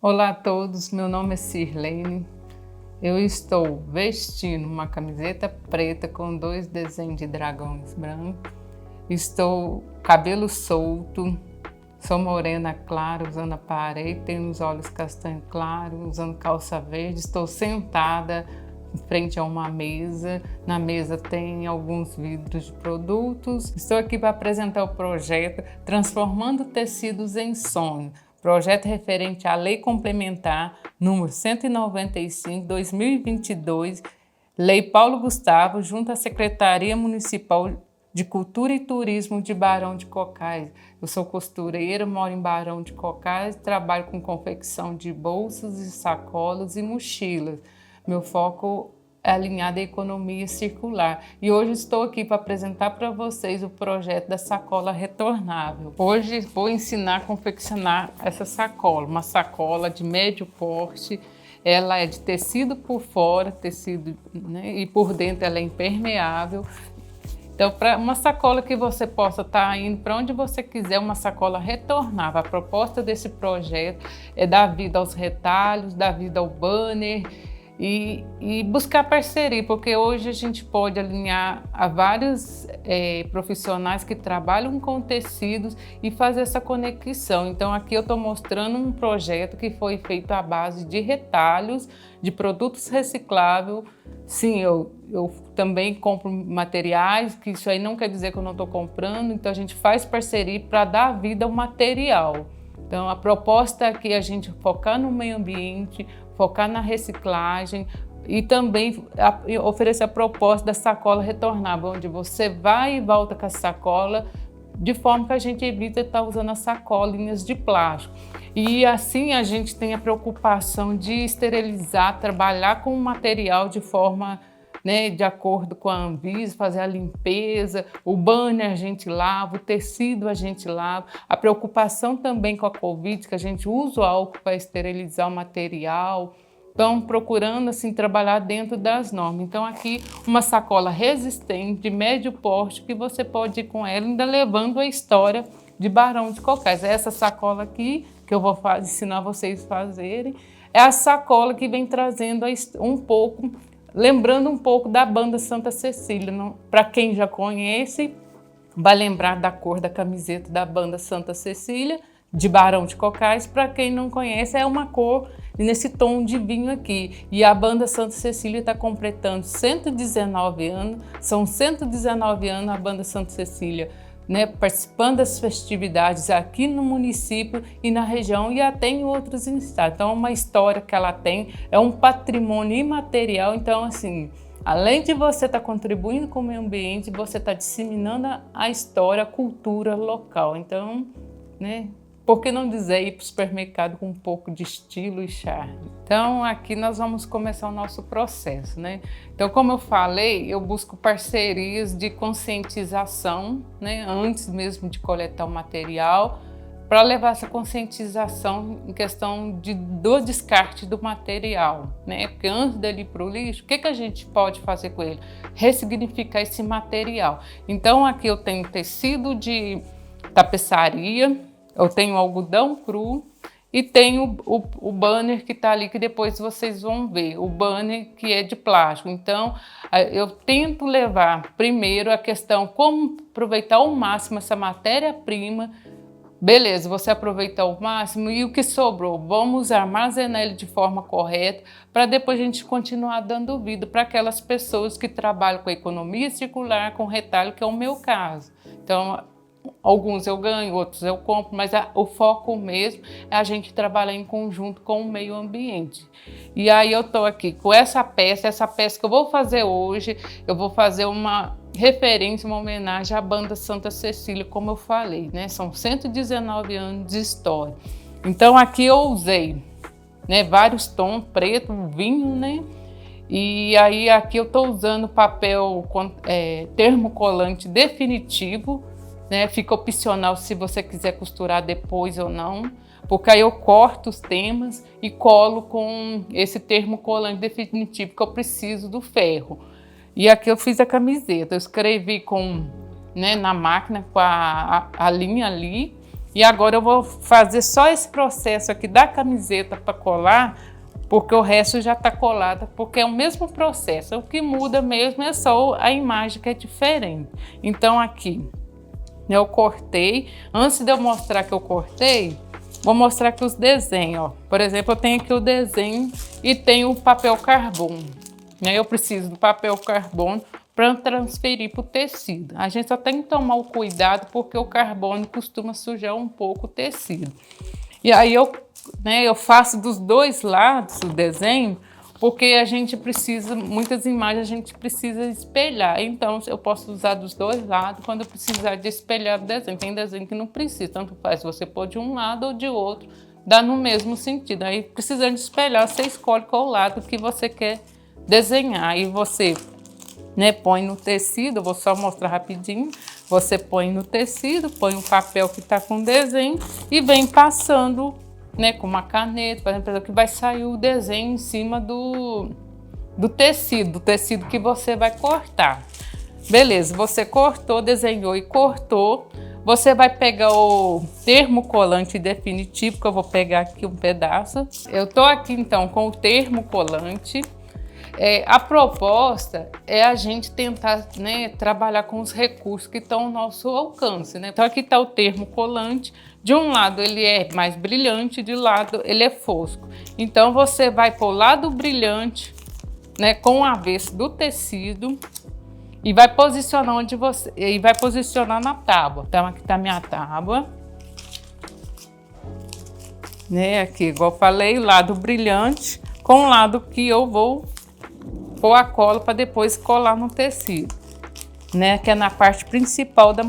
Olá a todos, meu nome é Sirlene. Eu estou vestindo uma camiseta preta com 2 desenhos de dragões brancos. Estou cabelo solto, sou morena clara, usando aparelho, tenho os olhos castanho claro, usando calça verde. Estou sentada em frente a uma mesa. Na mesa tem alguns vidros de produtos. Estou aqui para apresentar o projeto Transformando Tecidos em Sonho. Projeto referente à Lei Complementar número 195/2022, Lei Paulo Gustavo, junto à Secretaria Municipal de Cultura e Turismo de Barão de Cocais. Eu sou costureira, moro em Barão de Cocais, trabalho com confecção de bolsas e sacolas e mochilas. Meu foco é alinhado à economia circular. E hoje estou aqui para apresentar para vocês o projeto da sacola retornável. Hoje vou ensinar a confeccionar essa sacola, uma sacola de médio porte. Ela é de tecido por fora, tecido, né, e por dentro ela é impermeável. Então, para uma sacola que você possa estar indo para onde você quiser, uma sacola retornável. A proposta desse projeto é dar vida aos retalhos, dar vida ao banner, e buscar parceria, porque hoje a gente pode alinhar a vários profissionais que trabalham com tecidos e fazer essa conexão. Então aqui eu estou mostrando um projeto que foi feito à base de retalhos, de produtos recicláveis. Sim, eu também compro materiais, que isso aí não quer dizer que eu não estou comprando, então a gente faz parceria para dar vida ao material. Então a proposta aqui é a gente focar no meio ambiente, focar na reciclagem e também oferecer a proposta da sacola retornável, onde você vai e volta com a sacola, de forma que a gente evita estar usando as sacolinhas de plástico. E assim a gente tem a preocupação de esterilizar, trabalhar com o material de forma, né, de acordo com a Anvisa, fazer a limpeza, o banner a gente lava, o tecido a gente lava. A preocupação também com a Covid, que a gente usa o álcool para esterilizar o material. Então, procurando assim trabalhar dentro das normas. Então, aqui uma sacola resistente, de médio porte, que você pode ir com ela, ainda levando a história de Barão de Cocais. Essa sacola aqui, que eu vou ensinar vocês a fazerem, é a sacola que vem trazendo um pouco, lembrando um pouco da banda Santa Cecília. Para quem já conhece, vai lembrar da cor da camiseta da banda Santa Cecília, de Barão de Cocais. Para quem não conhece, é uma cor nesse tom de vinho aqui. E a banda Santa Cecília está completando 119 anos, são 119 anos a banda Santa Cecília, né, participando das festividades aqui no município e na região e até em outros estados. Então é uma história que ela tem, é um patrimônio imaterial. Então assim, além de você estar contribuindo com o meio ambiente, você está disseminando a história, a cultura local. Então, né, por que não dizer ir para o supermercado com um pouco de estilo e charme? Então aqui nós vamos começar o nosso processo, né? Então, como eu falei, eu busco parcerias de conscientização, né, antes mesmo de coletar o material, para levar essa conscientização em questão do descarte do material, né? Porque antes dele ir para o lixo, o que a gente pode fazer com ele? Ressignificar esse material. Então aqui eu tenho tecido de tapeçaria, eu tenho algodão cru e tenho o banner que está ali, que depois vocês vão ver, o banner que é de plástico. Então, eu tento levar primeiro a questão como aproveitar ao máximo essa matéria-prima. Beleza, você aproveitar o máximo e o que sobrou, vamos armazenar ele de forma correta para depois a gente continuar dando vida para aquelas pessoas que trabalham com a economia circular, com retalho, que é o meu caso. Então, alguns eu ganho, outros eu compro, mas o foco mesmo é a gente trabalhar em conjunto com o meio ambiente. E aí eu estou aqui com essa peça que eu vou fazer hoje, eu vou fazer uma referência, uma homenagem à banda Santa Cecília, como eu falei, né? São 119 anos de história. Então aqui eu usei, né, vários tons, preto, vinho, né? E aí aqui eu estou usando papel termocolante definitivo, né? Fica opcional se você quiser costurar depois ou não, porque aí eu corto os temas e colo com esse termocolante definitivo, que eu preciso do ferro. E aqui eu fiz a camiseta, eu escrevi com, né, na máquina com a linha ali, E agora eu vou fazer só esse processo aqui da camiseta para colar, porque o resto já está colado, porque é o mesmo processo. O que muda mesmo é só a imagem que é diferente. Então aqui eu cortei. Antes de eu mostrar que eu cortei, vou mostrar aqui os desenhos. Ó. Por exemplo, eu tenho aqui o desenho e tenho o papel carbono. Eu preciso do papel carbono para transferir para o tecido. A gente só tem que tomar o cuidado porque o carbono costuma sujar um pouco o tecido. E aí eu faço dos dois lados o desenho, porque a gente precisa, muitas imagens a gente precisa espelhar. Então eu posso usar dos dois lados quando eu precisar de espelhar o desenho. Tem desenho que não precisa, tanto faz você pôr de um lado ou de outro, dá no mesmo sentido. Aí precisando de espelhar, você escolhe qual lado que você quer desenhar. E você põe no tecido, eu vou só mostrar rapidinho. Você põe no tecido, põe o papel que está com desenho e vem passando com uma caneta, por exemplo, que vai sair o desenho em cima do tecido que você vai cortar. Beleza, você cortou, desenhou e cortou. Você vai pegar o termocolante definitivo, que eu vou pegar aqui um pedaço. Eu tô aqui então com o termocolante. A proposta é a gente tentar trabalhar com os recursos que estão ao nosso alcance. Então aqui está o termocolante. De um lado ele é mais brilhante, de lado ele é fosco. Então você vai pôr o lado brilhante com o avesso do tecido e vai posicionar na tábua. Então aqui está a minha tábua. Aqui, igual eu falei, o lado brilhante com o lado que eu vou pôr a cola para depois colar no tecido, que é na parte principal da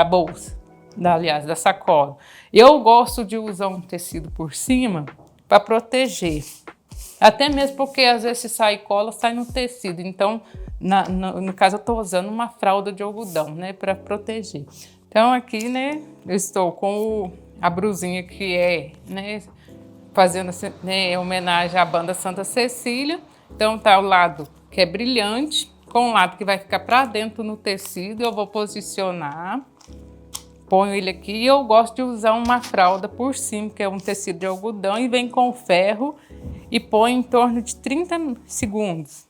bolsa, da sacola. Eu gosto de usar um tecido por cima para proteger, até mesmo porque às vezes se sai cola, sai no tecido. Então, no caso, eu estou usando uma fralda de algodão, para proteger. Então aqui, eu estou com a brusinha que é, fazendo homenagem à banda Santa Cecília. Então tá o lado que é brilhante, com o lado que vai ficar para dentro no tecido. Eu vou posicionar, ponho ele aqui e eu gosto de usar uma fralda por cima, que é um tecido de algodão, e vem com ferro e põe em torno de 30 segundos.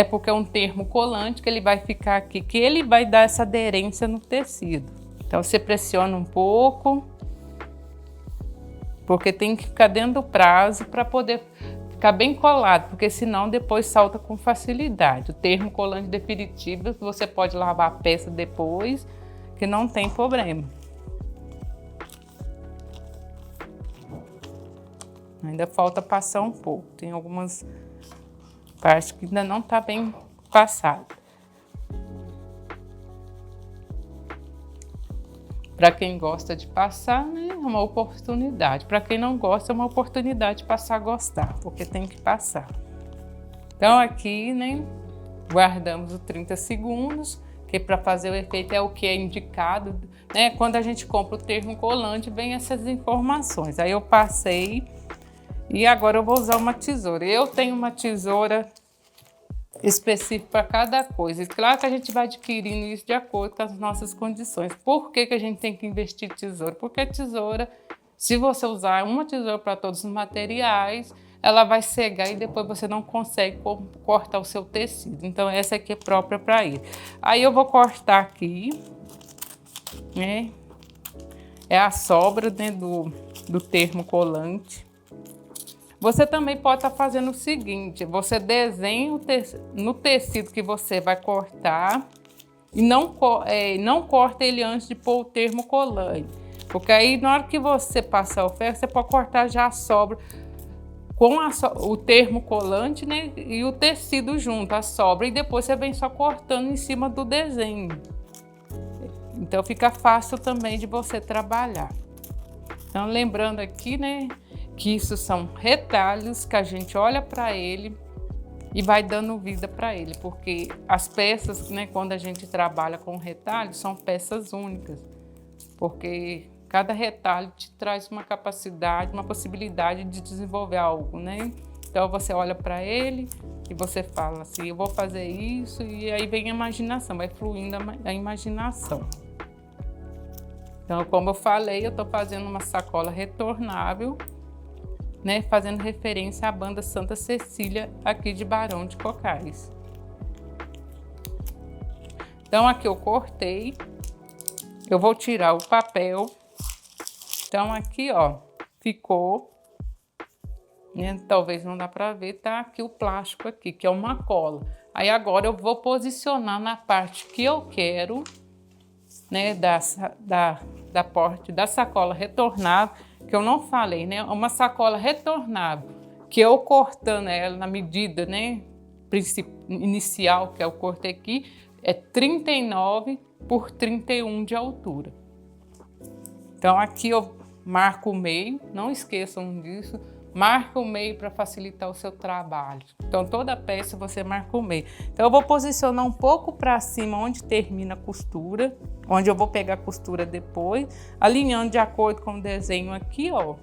Porque é um termocolante que ele vai ficar aqui, que ele vai dar essa aderência no tecido. Então você pressiona um pouco, porque tem que ficar dentro do prazo para poder ficar bem colado, porque senão depois salta com facilidade. O termocolante definitivo, você pode lavar a peça depois, que não tem problema. Ainda falta passar um pouco, tem algumas partes que ainda não está bem passada. Para quem gosta de passar, é uma oportunidade. Para quem não gosta, é uma oportunidade de passar a gostar, porque tem que passar. Então aqui, guardamos os 30 segundos, que para fazer o efeito é o que é indicado. Quando a gente compra o termocolante, vem essas informações. Aí eu passei e agora eu vou usar uma tesoura. Eu tenho uma tesoura específico para cada coisa. E claro que a gente vai adquirindo isso de acordo com as nossas condições. Por que a gente tem que investir em tesoura? Porque a tesoura, se você usar uma tesoura para todos os materiais, ela vai cegar e depois você não consegue cortar o seu tecido. Então essa aqui é própria para ele. Aí eu vou cortar aqui, é a sobra do termocolante. Você também pode estar fazendo o seguinte, você desenha no tecido que você vai cortar e não corta ele antes de pôr o termocolante. Porque aí na hora que você passar o ferro, você pode cortar já a sobra com o termocolante, e o tecido junto, a sobra. E depois você vem só cortando em cima do desenho. Então fica fácil também de você trabalhar. Então lembrando aqui, que isso são retalhos que a gente olha para ele e vai dando vida para ele, porque as peças, quando a gente trabalha com retalho, são peças únicas, porque cada retalho te traz uma capacidade, uma possibilidade de desenvolver algo, Então você olha para ele e você fala assim, eu vou fazer isso, e aí vem a imaginação, vai fluindo a imaginação. Então, como eu falei, eu estou fazendo uma sacola retornável, né, fazendo referência à banda Santa Cecília aqui de Barão de Cocais. Então, aqui eu cortei, eu vou tirar o papel. Então, aqui, ó, ficou, né, talvez não dá para ver, tá aqui o plástico aqui, que é uma cola. Aí agora eu vou posicionar na parte que eu quero, né, da porte da sacola retornável, que eu não falei, né, uma sacola retornável, que eu cortando ela na medida, né, inicial, que eu cortei aqui, é 39 por 31 de altura. Então aqui eu marco o meio, não esqueçam disso, marca o meio para facilitar o seu trabalho. Então toda peça você marca o meio. Então eu vou posicionar um pouco para cima onde termina a costura, onde eu vou pegar a costura depois, alinhando de acordo com o desenho aqui, ó.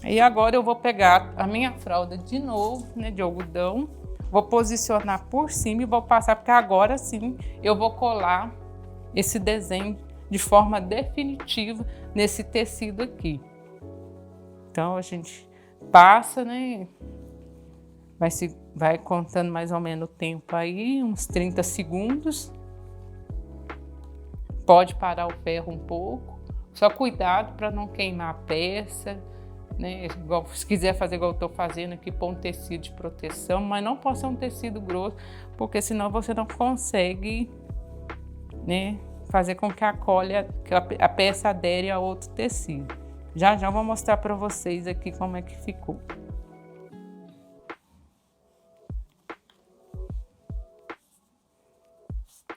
E agora eu vou pegar a minha fralda de novo, né, de algodão, vou posicionar por cima e vou passar, porque agora sim eu vou colar esse desenho de forma definitiva nesse tecido aqui. Então a gente passa, né? Vai contando mais ou menos o tempo aí, uns 30 segundos. Pode parar o ferro um pouco, só cuidado para não queimar a peça, né? Igual, se quiser fazer igual eu estou fazendo aqui, pôr um tecido de proteção, mas não pode ser um tecido grosso, porque senão você não consegue, né, fazer com que a peça adere a outro tecido. Já já vou mostrar para vocês aqui como é que ficou.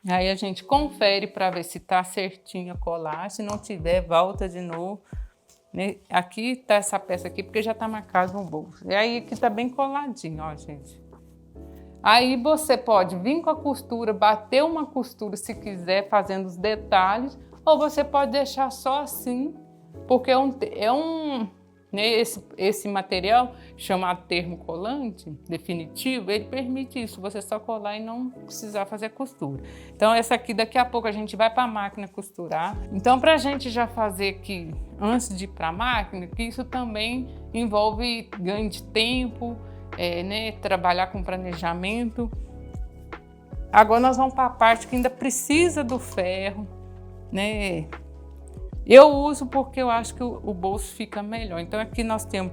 Aí a gente confere para ver se tá certinho a colar, se não tiver, volta de novo. Né? Aqui tá essa peça aqui, porque já tá marcado no bolso. E aí aqui tá bem coladinho, ó, gente. Aí você pode vir com a costura, bater uma costura se quiser, fazendo os detalhes, ou você pode deixar só assim, porque né, esse material, chamado termocolante definitivo, ele permite isso, você só colar e não precisar fazer costura. Então essa aqui daqui a pouco a gente vai para a máquina costurar. Então para a gente já fazer aqui, antes de ir para a máquina, que isso também envolve ganho de tempo, né, trabalhar com planejamento. Agora nós vamos para a parte que ainda precisa do ferro, né? Eu uso porque eu acho que o bolso fica melhor. Então aqui nós temos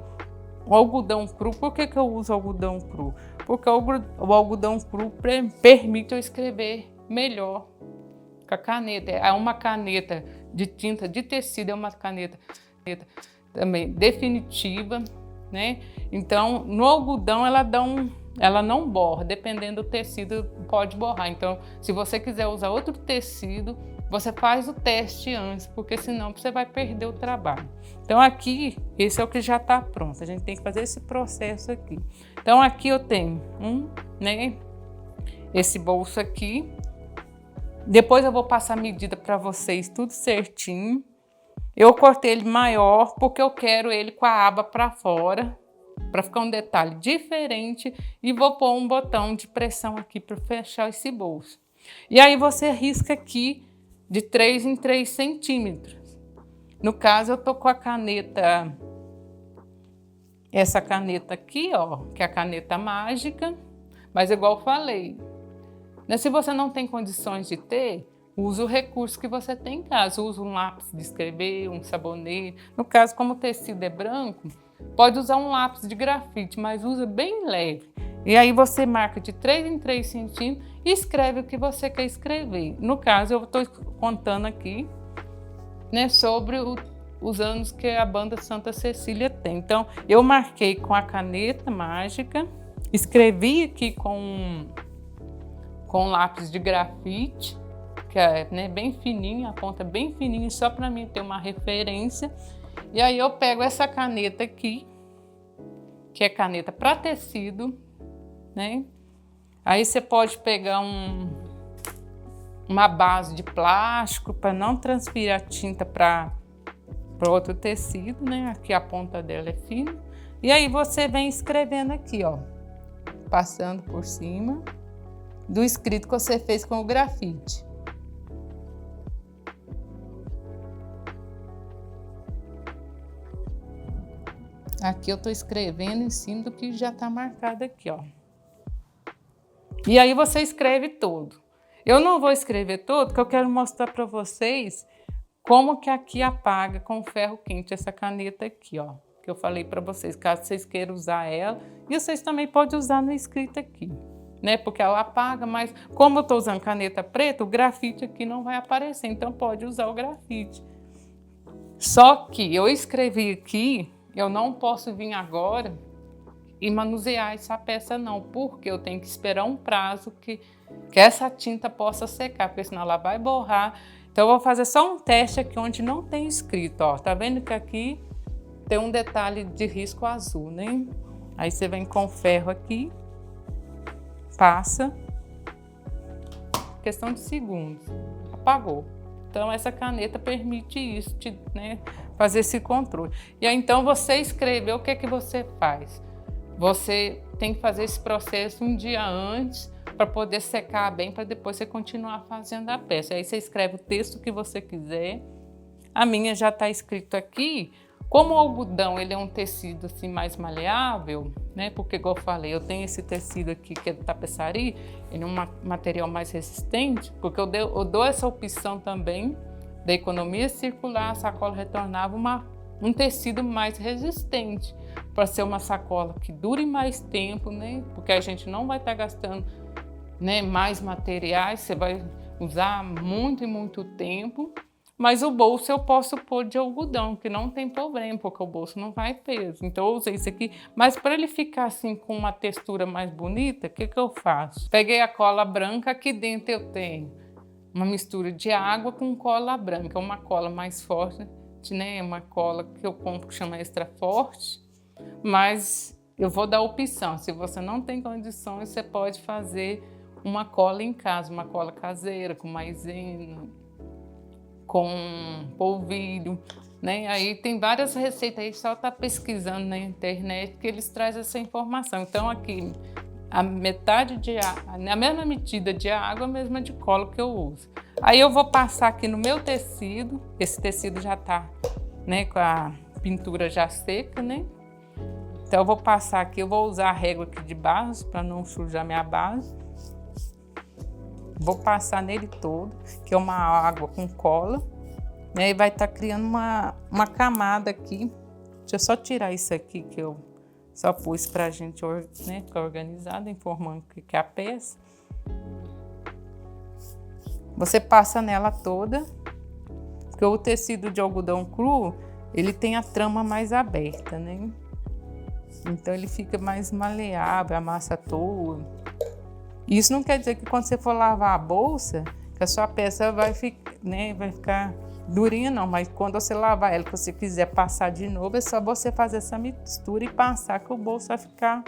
o algodão cru. Por que eu uso algodão cru? Porque o algodão cru permite eu escrever melhor com a caneta. É uma caneta de tinta de tecido, é uma caneta também definitiva, né? Então no algodão ela não borra, dependendo do tecido pode borrar. Então se você quiser usar outro tecido, você faz o teste antes, porque senão você vai perder o trabalho. Então aqui, esse é o que já está pronto. A gente tem que fazer esse processo aqui. Então aqui eu tenho né, esse bolso aqui. Depois eu vou passar a medida para vocês, tudo certinho. Eu cortei ele maior, porque eu quero ele com a aba para fora, para ficar um detalhe diferente. E vou pôr um botão de pressão aqui para fechar esse bolso. E aí você risca aqui de 3 em 3 centímetros. No caso, eu tô com a caneta, essa caneta aqui, ó, que é a caneta mágica, mas igual eu falei, né, se você não tem condições de ter, usa o recurso que você tem em casa, usa um lápis de escrever, um sabonete. No caso, como o tecido é branco, pode usar um lápis de grafite, mas usa bem leve. E aí você marca de 3 em 3 centímetros e escreve o que você quer escrever. No caso, eu estou contando aqui, né, sobre os anos que a banda Santa Cecília tem. Então, eu marquei com a caneta mágica, escrevi aqui com lápis de grafite, que é, né, bem fininho, a ponta bem fininha, só para mim ter uma referência. E aí eu pego essa caneta aqui, que é caneta para tecido, né? Aí você pode pegar uma base de plástico para não transferir a tinta para outro tecido, né? Aqui a ponta dela é fina. E aí você vem escrevendo aqui, ó, passando por cima do escrito que você fez com o grafite. Aqui eu estou escrevendo em cima do que já está marcado aqui, ó. E aí você escreve todo. Eu não vou escrever todo, porque eu quero mostrar para vocês como que aqui apaga com ferro quente essa caneta aqui, ó. Que eu falei para vocês, caso vocês queiram usar ela. E vocês também podem usar no escrito aqui, né? Porque ela apaga, mas como eu estou usando caneta preta, o grafite aqui não vai aparecer. Então pode usar o grafite. Só que eu escrevi aqui, eu não posso vir agora e manusear essa peça não, porque eu tenho que esperar um prazo que essa tinta possa secar, porque senão ela vai borrar. Então eu vou fazer só um teste aqui onde não tem escrito, ó. Tá vendo que aqui tem um detalhe de risco azul, né? Aí você vem com ferro aqui, passa, questão de segundos, apagou. Então essa caneta permite isso, né, fazer esse controle. E aí então você escreveu, o que é que você faz? Você tem que fazer esse processo um dia antes para poder secar bem, para depois você continuar fazendo a peça. Aí você escreve o texto que você quiser. A minha já está escrito aqui. Como o algodão ele é um tecido assim mais maleável, né? Porque igual eu falei, eu tenho esse tecido aqui que é do tapeçaria, ele é um material mais resistente, porque eu dou essa opção também da economia circular, a sacola retornável, um tecido mais resistente, para ser uma sacola que dure mais tempo, né? Porque a gente não vai estar gastando, né, mais materiais, você vai usar muito e muito tempo. Mas o bolso eu posso pôr de algodão, que não tem problema, porque o bolso não vai peso. Então eu usei isso aqui, mas para ele ficar assim com uma textura mais bonita, o que eu faço? Peguei a cola branca, aqui dentro eu tenho uma mistura de água com cola branca, uma cola mais forte, né? Uma cola que eu compro que chama Extra Forte, mas eu vou dar opção. Se você não tem condições, você pode fazer uma cola em casa, uma cola caseira, com maisena, com polvilho, né? Aí tem várias receitas aí, só tá pesquisando na internet que eles trazem essa informação. Então aqui a metade de água, a mesma medida de água, a mesma de cola que eu uso. Aí eu vou passar aqui no meu tecido, esse tecido já tá, né, com a pintura já seca, né? Então eu vou passar aqui, eu vou usar a régua aqui de base para não sujar minha base. Vou passar nele todo, que é uma água com cola, né? E vai estar criando uma camada aqui. Deixa eu só tirar isso aqui que eu só pus pra gente, né, ficar organizado, informando o que é a peça. Você passa nela toda, porque o tecido de algodão cru, ele tem a trama mais aberta, né? Então ele fica mais maleável, amassa toda. Isso não quer dizer que quando você for lavar a bolsa, que a sua peça vai ficar durinha, não. Mas quando você lavar ela, que você quiser passar de novo, é só você fazer essa mistura e passar, que o bolso vai ficar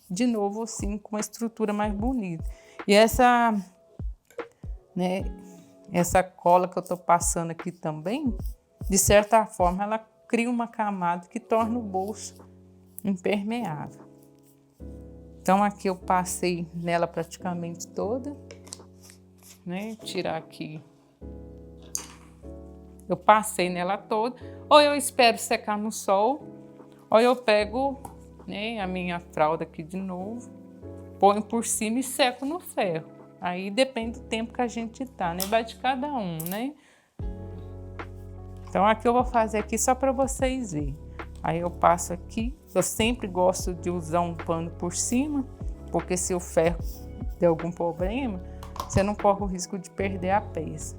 de novo assim, com uma estrutura mais bonita. E essa, né, essa cola que eu tô passando aqui também, de certa forma, ela cria uma camada que torna o bolso impermeável. Então aqui eu passei nela praticamente toda, né? Tirar aqui. Eu passei nela toda. Ou eu espero secar no sol, ou eu pego, né, a minha fralda aqui de novo, ponho por cima e seco no ferro. Aí depende do tempo que a gente tá, né? Vai de cada um, né? Então aqui eu vou fazer aqui só para vocês verem. Aí eu passo aqui. Eu sempre gosto de usar um pano por cima, porque se o ferro der algum problema, você não corre o risco de perder a peça.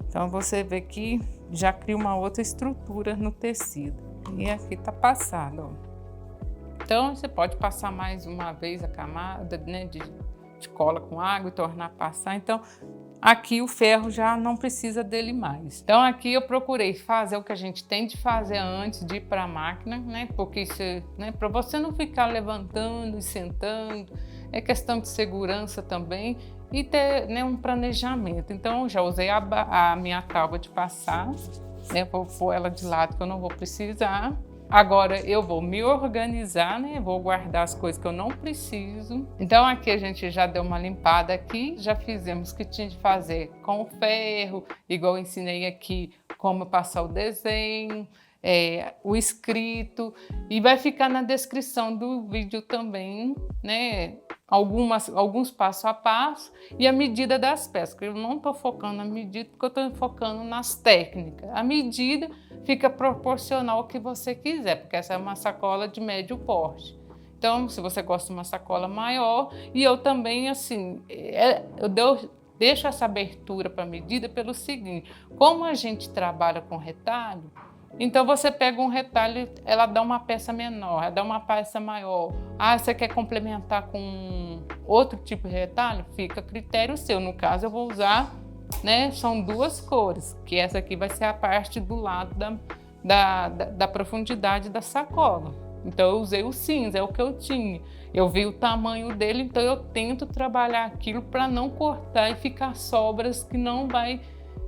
Então você vê que já cria uma outra estrutura no tecido. E aqui tá passado, ó. Então você pode passar mais uma vez a camada, né, de cola com água e tornar a passar. Então aqui o ferro já não precisa dele mais. Então aqui eu procurei fazer o que a gente tem de fazer antes de ir para a máquina, né? Porque isso, né, para você não ficar levantando e sentando, é questão de segurança também e ter, né, um planejamento. Então eu já usei a minha tábua de passar, né? Vou pôr ela de lado que eu não vou precisar. Agora eu vou me organizar, né? Vou guardar as coisas que eu não preciso. Então aqui a gente já deu uma limpada aqui, já fizemos o que tinha de fazer com o ferro, igual eu ensinei aqui como passar o desenho, o escrito, e vai ficar na descrição do vídeo também, né? Alguns passo a passo e a medida das peças, porque eu não estou focando na medida, porque eu estou focando nas técnicas. A medida fica proporcional ao que você quiser, porque essa é uma sacola de médio porte. Então, se você gosta de uma sacola maior, e eu também, assim, deixo essa abertura para medida pelo seguinte: como a gente trabalha com retalho, então você pega um retalho, ela dá uma peça menor, ela dá uma peça maior. Ah, você quer complementar com outro tipo de retalho? Fica a critério seu. No caso, eu vou usar, né? São duas cores, que essa aqui vai ser a parte do lado da profundidade da sacola. Então eu usei o cinza, é o que eu tinha. Eu vi o tamanho dele, então eu tento trabalhar aquilo para não cortar e ficar sobras que não vai,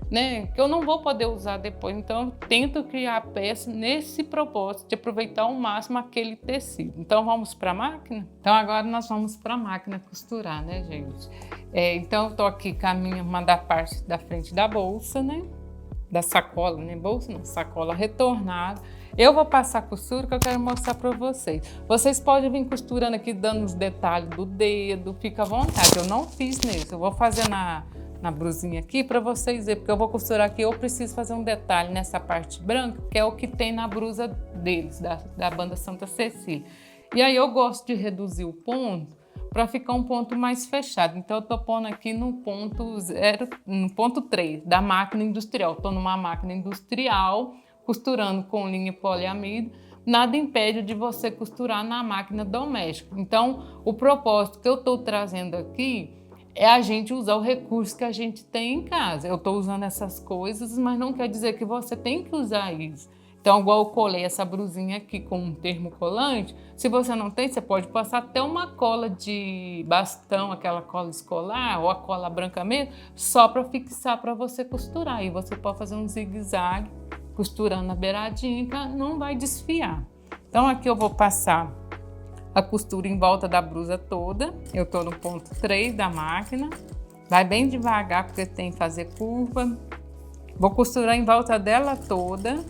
né, que eu não vou poder usar depois. Então eu tento criar a peça nesse propósito de aproveitar ao máximo aquele tecido. Então vamos para a máquina? Então agora nós vamos para a máquina costurar, né, gente? Então eu tô aqui com a uma da parte da frente da bolsa, né? Da sacola, né? Bolsa não, sacola retornada. Eu vou passar a costura que eu quero mostrar para vocês. Vocês podem vir costurando aqui, dando os detalhes do dedo, fica à vontade. Eu não fiz nisso, eu vou fazer na blusinha aqui para vocês verem, porque eu vou costurar aqui, eu preciso fazer um detalhe nessa parte branca, que é o que tem na blusa deles, da banda Santa Cecília. E aí eu gosto de reduzir o ponto para ficar um ponto mais fechado. Então eu tô pondo aqui no ponto 0, no ponto 3 da máquina industrial. Estou numa máquina industrial, costurando com linha poliamida. Nada impede de você costurar na máquina doméstica. Então o propósito que eu estou trazendo aqui é a gente usar o recurso que a gente tem em casa. Eu estou usando essas coisas, mas não quer dizer que você tem que usar isso. Então, igual eu colei essa blusinha aqui com um termocolante, se você não tem, você pode passar até uma cola de bastão, aquela cola escolar, ou a cola branca mesmo, só para fixar para você costurar. E você pode fazer um zigue-zague, costurando na beiradinha, que não vai desfiar. Então, aqui eu vou passar a costura em volta da blusa toda. Eu estou no ponto 3 da máquina. Vai bem devagar, porque tem que fazer curva. Vou costurar em volta dela toda.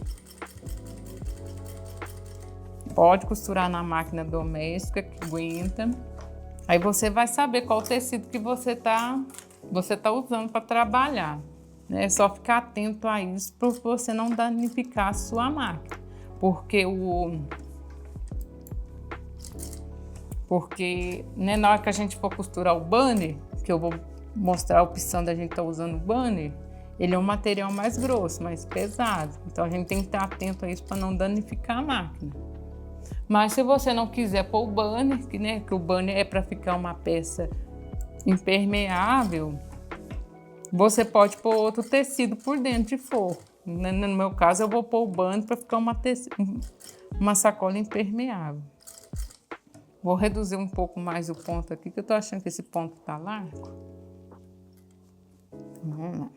Pode costurar na máquina doméstica, que aguenta. Aí você vai saber qual tecido que você tá usando para trabalhar. É só ficar atento a isso para você não danificar a sua máquina. Porque né, na hora que a gente for costurar o banner, que eu vou mostrar a opção da gente estar usando o banner, ele é um material mais grosso, mais pesado. Então a gente tem que estar atento a isso para não danificar a máquina. Mas se você não quiser pôr o banner, que o banner é para ficar uma peça impermeável, você pode pôr outro tecido por dentro de forro. No meu caso, eu vou pôr o banner para ficar uma sacola impermeável. Vou reduzir um pouco mais o ponto aqui, que eu tô achando que esse ponto tá largo. Vamos lá.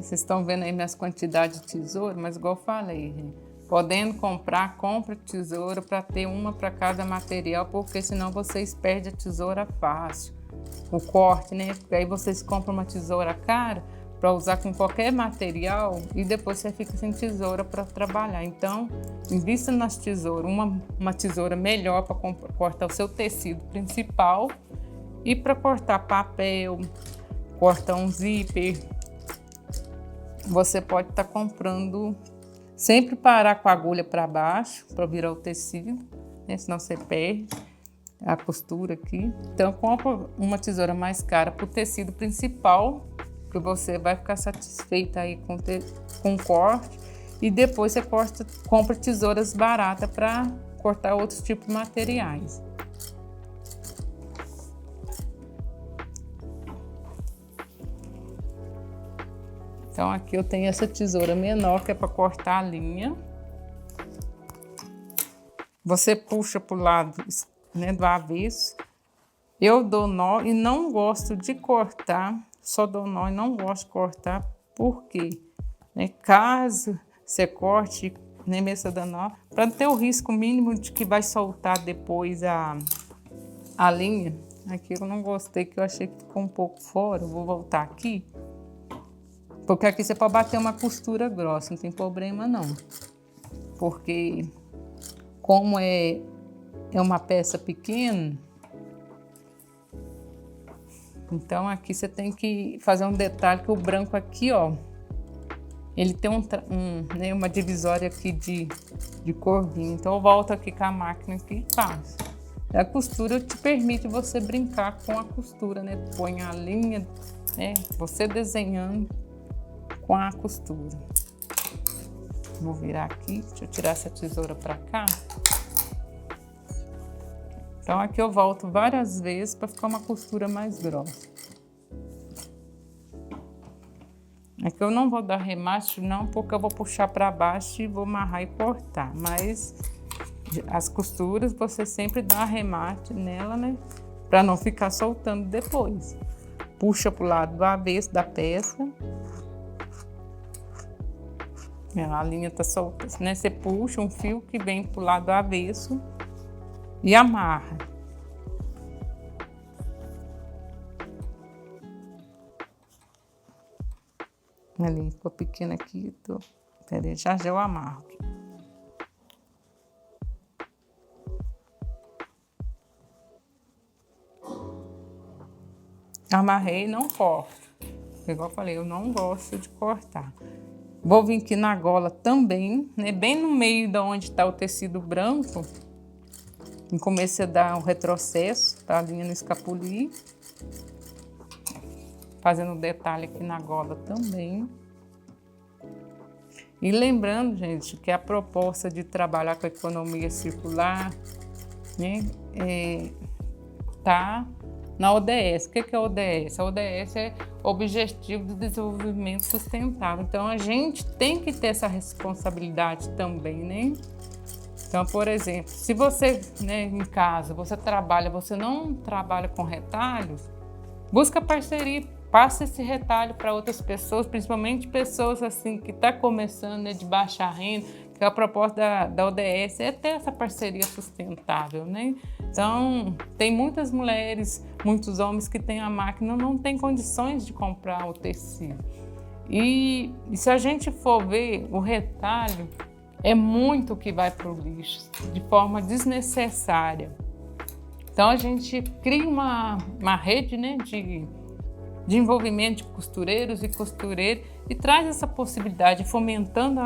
Vocês estão vendo aí minhas quantidades de tesoura, mas igual eu falei, gente, podendo comprar, compra tesoura para ter uma para cada material, porque senão vocês perdem a tesoura fácil. O corte, né? Porque aí vocês compram uma tesoura cara para usar com qualquer material e depois você fica sem tesoura para trabalhar. Então, invista nas tesouras, uma tesoura melhor para cortar o seu tecido principal e para cortar papel, cortar um zíper. Você pode estar comprando, sempre parar com a agulha para baixo, para virar o tecido, né? Senão você perde a costura aqui. Então, compra uma tesoura mais cara para o tecido principal, que você vai ficar satisfeita aí com o corte. E depois você compra tesouras baratas para cortar outros tipos de materiais. Então aqui eu tenho essa tesoura menor que é para cortar a linha. Você puxa para o lado, né, do avesso. Eu dou nó e não gosto de cortar, só dou nó e não gosto de cortar, porque, né, caso você corte, nem mesa da nó, para ter o risco mínimo de que vai soltar depois a linha. Aqui eu não gostei, que eu achei que ficou um pouco fora. Eu vou voltar aqui. Porque aqui você pode bater uma costura grossa, não tem problema não. Porque como é uma peça pequena, então aqui você tem que fazer um detalhe que o branco aqui, ó, ele tem né, uma divisória aqui de corvinho. Então eu volto aqui com a máquina aqui e faço. A costura te permite você brincar com a costura, né? Põe a linha, né? Você desenhando com a costura. Vou virar aqui, deixa eu tirar essa tesoura para cá. Então aqui eu volto várias vezes para ficar uma costura mais grossa. Aqui eu não vou dar remate não, porque eu vou puxar para baixo e vou amarrar e cortar. Mas as costuras você sempre dá remate nela, né? Para não ficar soltando depois. Puxa pro lado do avesso da peça. A linha tá solta, né? Você puxa um fio que vem pro lado avesso e amarra. Ali ficou pequeno aqui, peraí, já eu amarro aqui. Amarrei, não corto. Igual eu falei, eu não gosto de cortar. Vou vir aqui na gola também, né? Bem no meio de onde está o tecido branco. E comecei a dar um retrocesso para a linha não escapulir. Fazendo um detalhe aqui na gola também. E lembrando, gente, que a proposta de trabalhar com a economia circular, né, tá na ODS. O que é a ODS? A ODS é Objetivo de Desenvolvimento Sustentável. Então, a gente tem que ter essa responsabilidade também, né? Então, por exemplo, se você, né, em casa, você não trabalha com retalhos, busca parceria, passa esse retalho para outras pessoas, principalmente pessoas assim que estão começando, né, de baixa renda, que a proposta da ODS é ter essa parceria sustentável, né? Então, tem muitas mulheres, muitos homens que têm a máquina, não têm condições de comprar o tecido. E se a gente for ver, o retalho é muito que vai para o lixo, de forma desnecessária. Então, a gente cria uma rede, né, de envolvimento de costureiros e costureiras e traz essa possibilidade, fomentando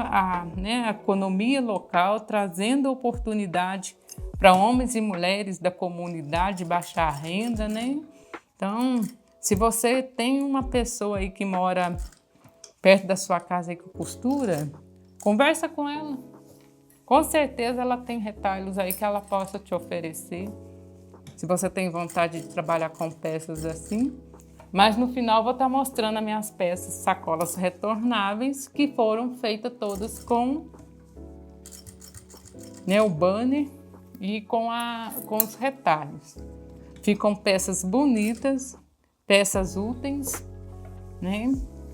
né, a economia local, trazendo oportunidade para homens e mulheres da comunidade de baixa renda, né? Então, se você tem uma pessoa aí que mora perto da sua casa aí que costura, conversa com ela. Com certeza ela tem retalhos aí que ela possa te oferecer. Se você tem vontade de trabalhar com peças assim. Mas no final eu vou estar mostrando as minhas peças, sacolas retornáveis, que foram feitas todas com, né, o banner e com os retalhos. Ficam peças bonitas, peças úteis, né?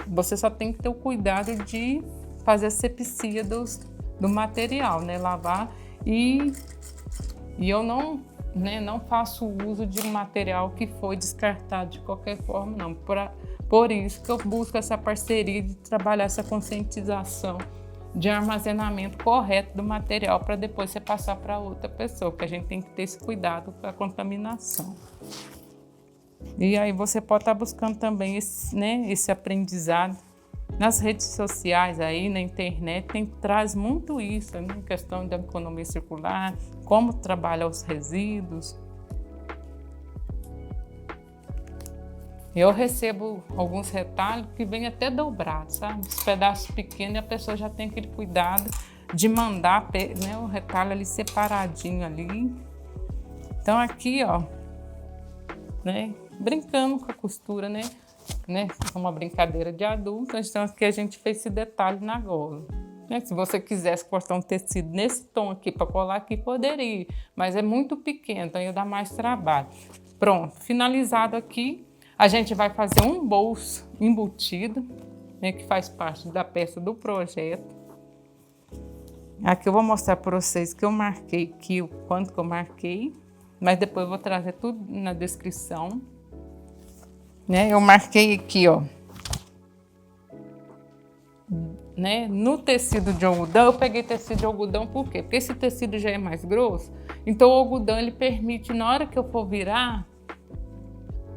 Você só tem que ter o cuidado de fazer a asepsia do material, né? Lavar e eu não faço uso de material que foi descartado de qualquer forma, não. Por isso que eu busco essa parceria de trabalhar essa conscientização de armazenamento correto do material para depois você passar para outra pessoa, porque a gente tem que ter esse cuidado com a contaminação. E aí você pode estar buscando também esse aprendizado nas redes sociais, aí na internet, traz muito isso, né? Questão da economia circular, como trabalhar os resíduos. Eu recebo alguns retalhos que vêm até dobrados, sabe? Os pedaços pequenos e a pessoa já tem aquele cuidado de mandar, né, o retalho ali separadinho ali. Então aqui, ó, né, brincando com a costura, né? É uma brincadeira de adulto, então aqui a gente fez esse detalhe na gola. Né? Se você quisesse cortar um tecido nesse tom aqui para colar aqui, poderia, mas é muito pequeno, então ia dar mais trabalho. Pronto, finalizado aqui, a gente vai fazer um bolso embutido, né, que faz parte da peça do projeto. Aqui eu vou mostrar para vocês que eu marquei aqui, o quanto que eu marquei, mas depois eu vou trazer tudo na descrição. Né? Eu marquei aqui, ó. Né? No tecido de algodão, eu peguei tecido de algodão por quê? Porque esse tecido já é mais grosso, então o algodão ele permite, na hora que eu for virar,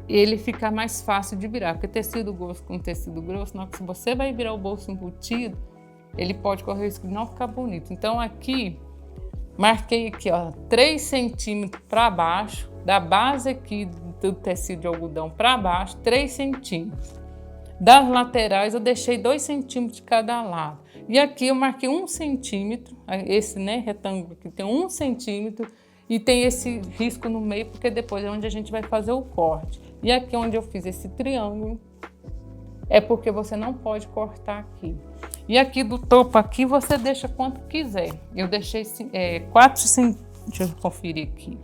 ele fica mais fácil de virar, porque tecido grosso com tecido grosso, na hora que você vai virar o bolso embutido, ele pode correr o risco de não ficar bonito. Então aqui, marquei aqui, ó, 3 centímetros para baixo, da base aqui do tecido de algodão para baixo, 3 centímetros. Das laterais eu deixei 2 centímetros de cada lado. E aqui eu marquei 1 centímetro, esse, né, retângulo aqui tem 1 centímetro e tem esse risco no meio, porque depois é onde a gente vai fazer o corte. E aqui onde eu fiz esse triângulo, é porque você não pode cortar aqui. E aqui do topo aqui você deixa quanto quiser. Eu deixei 4 centímetros, deixa eu conferir aqui.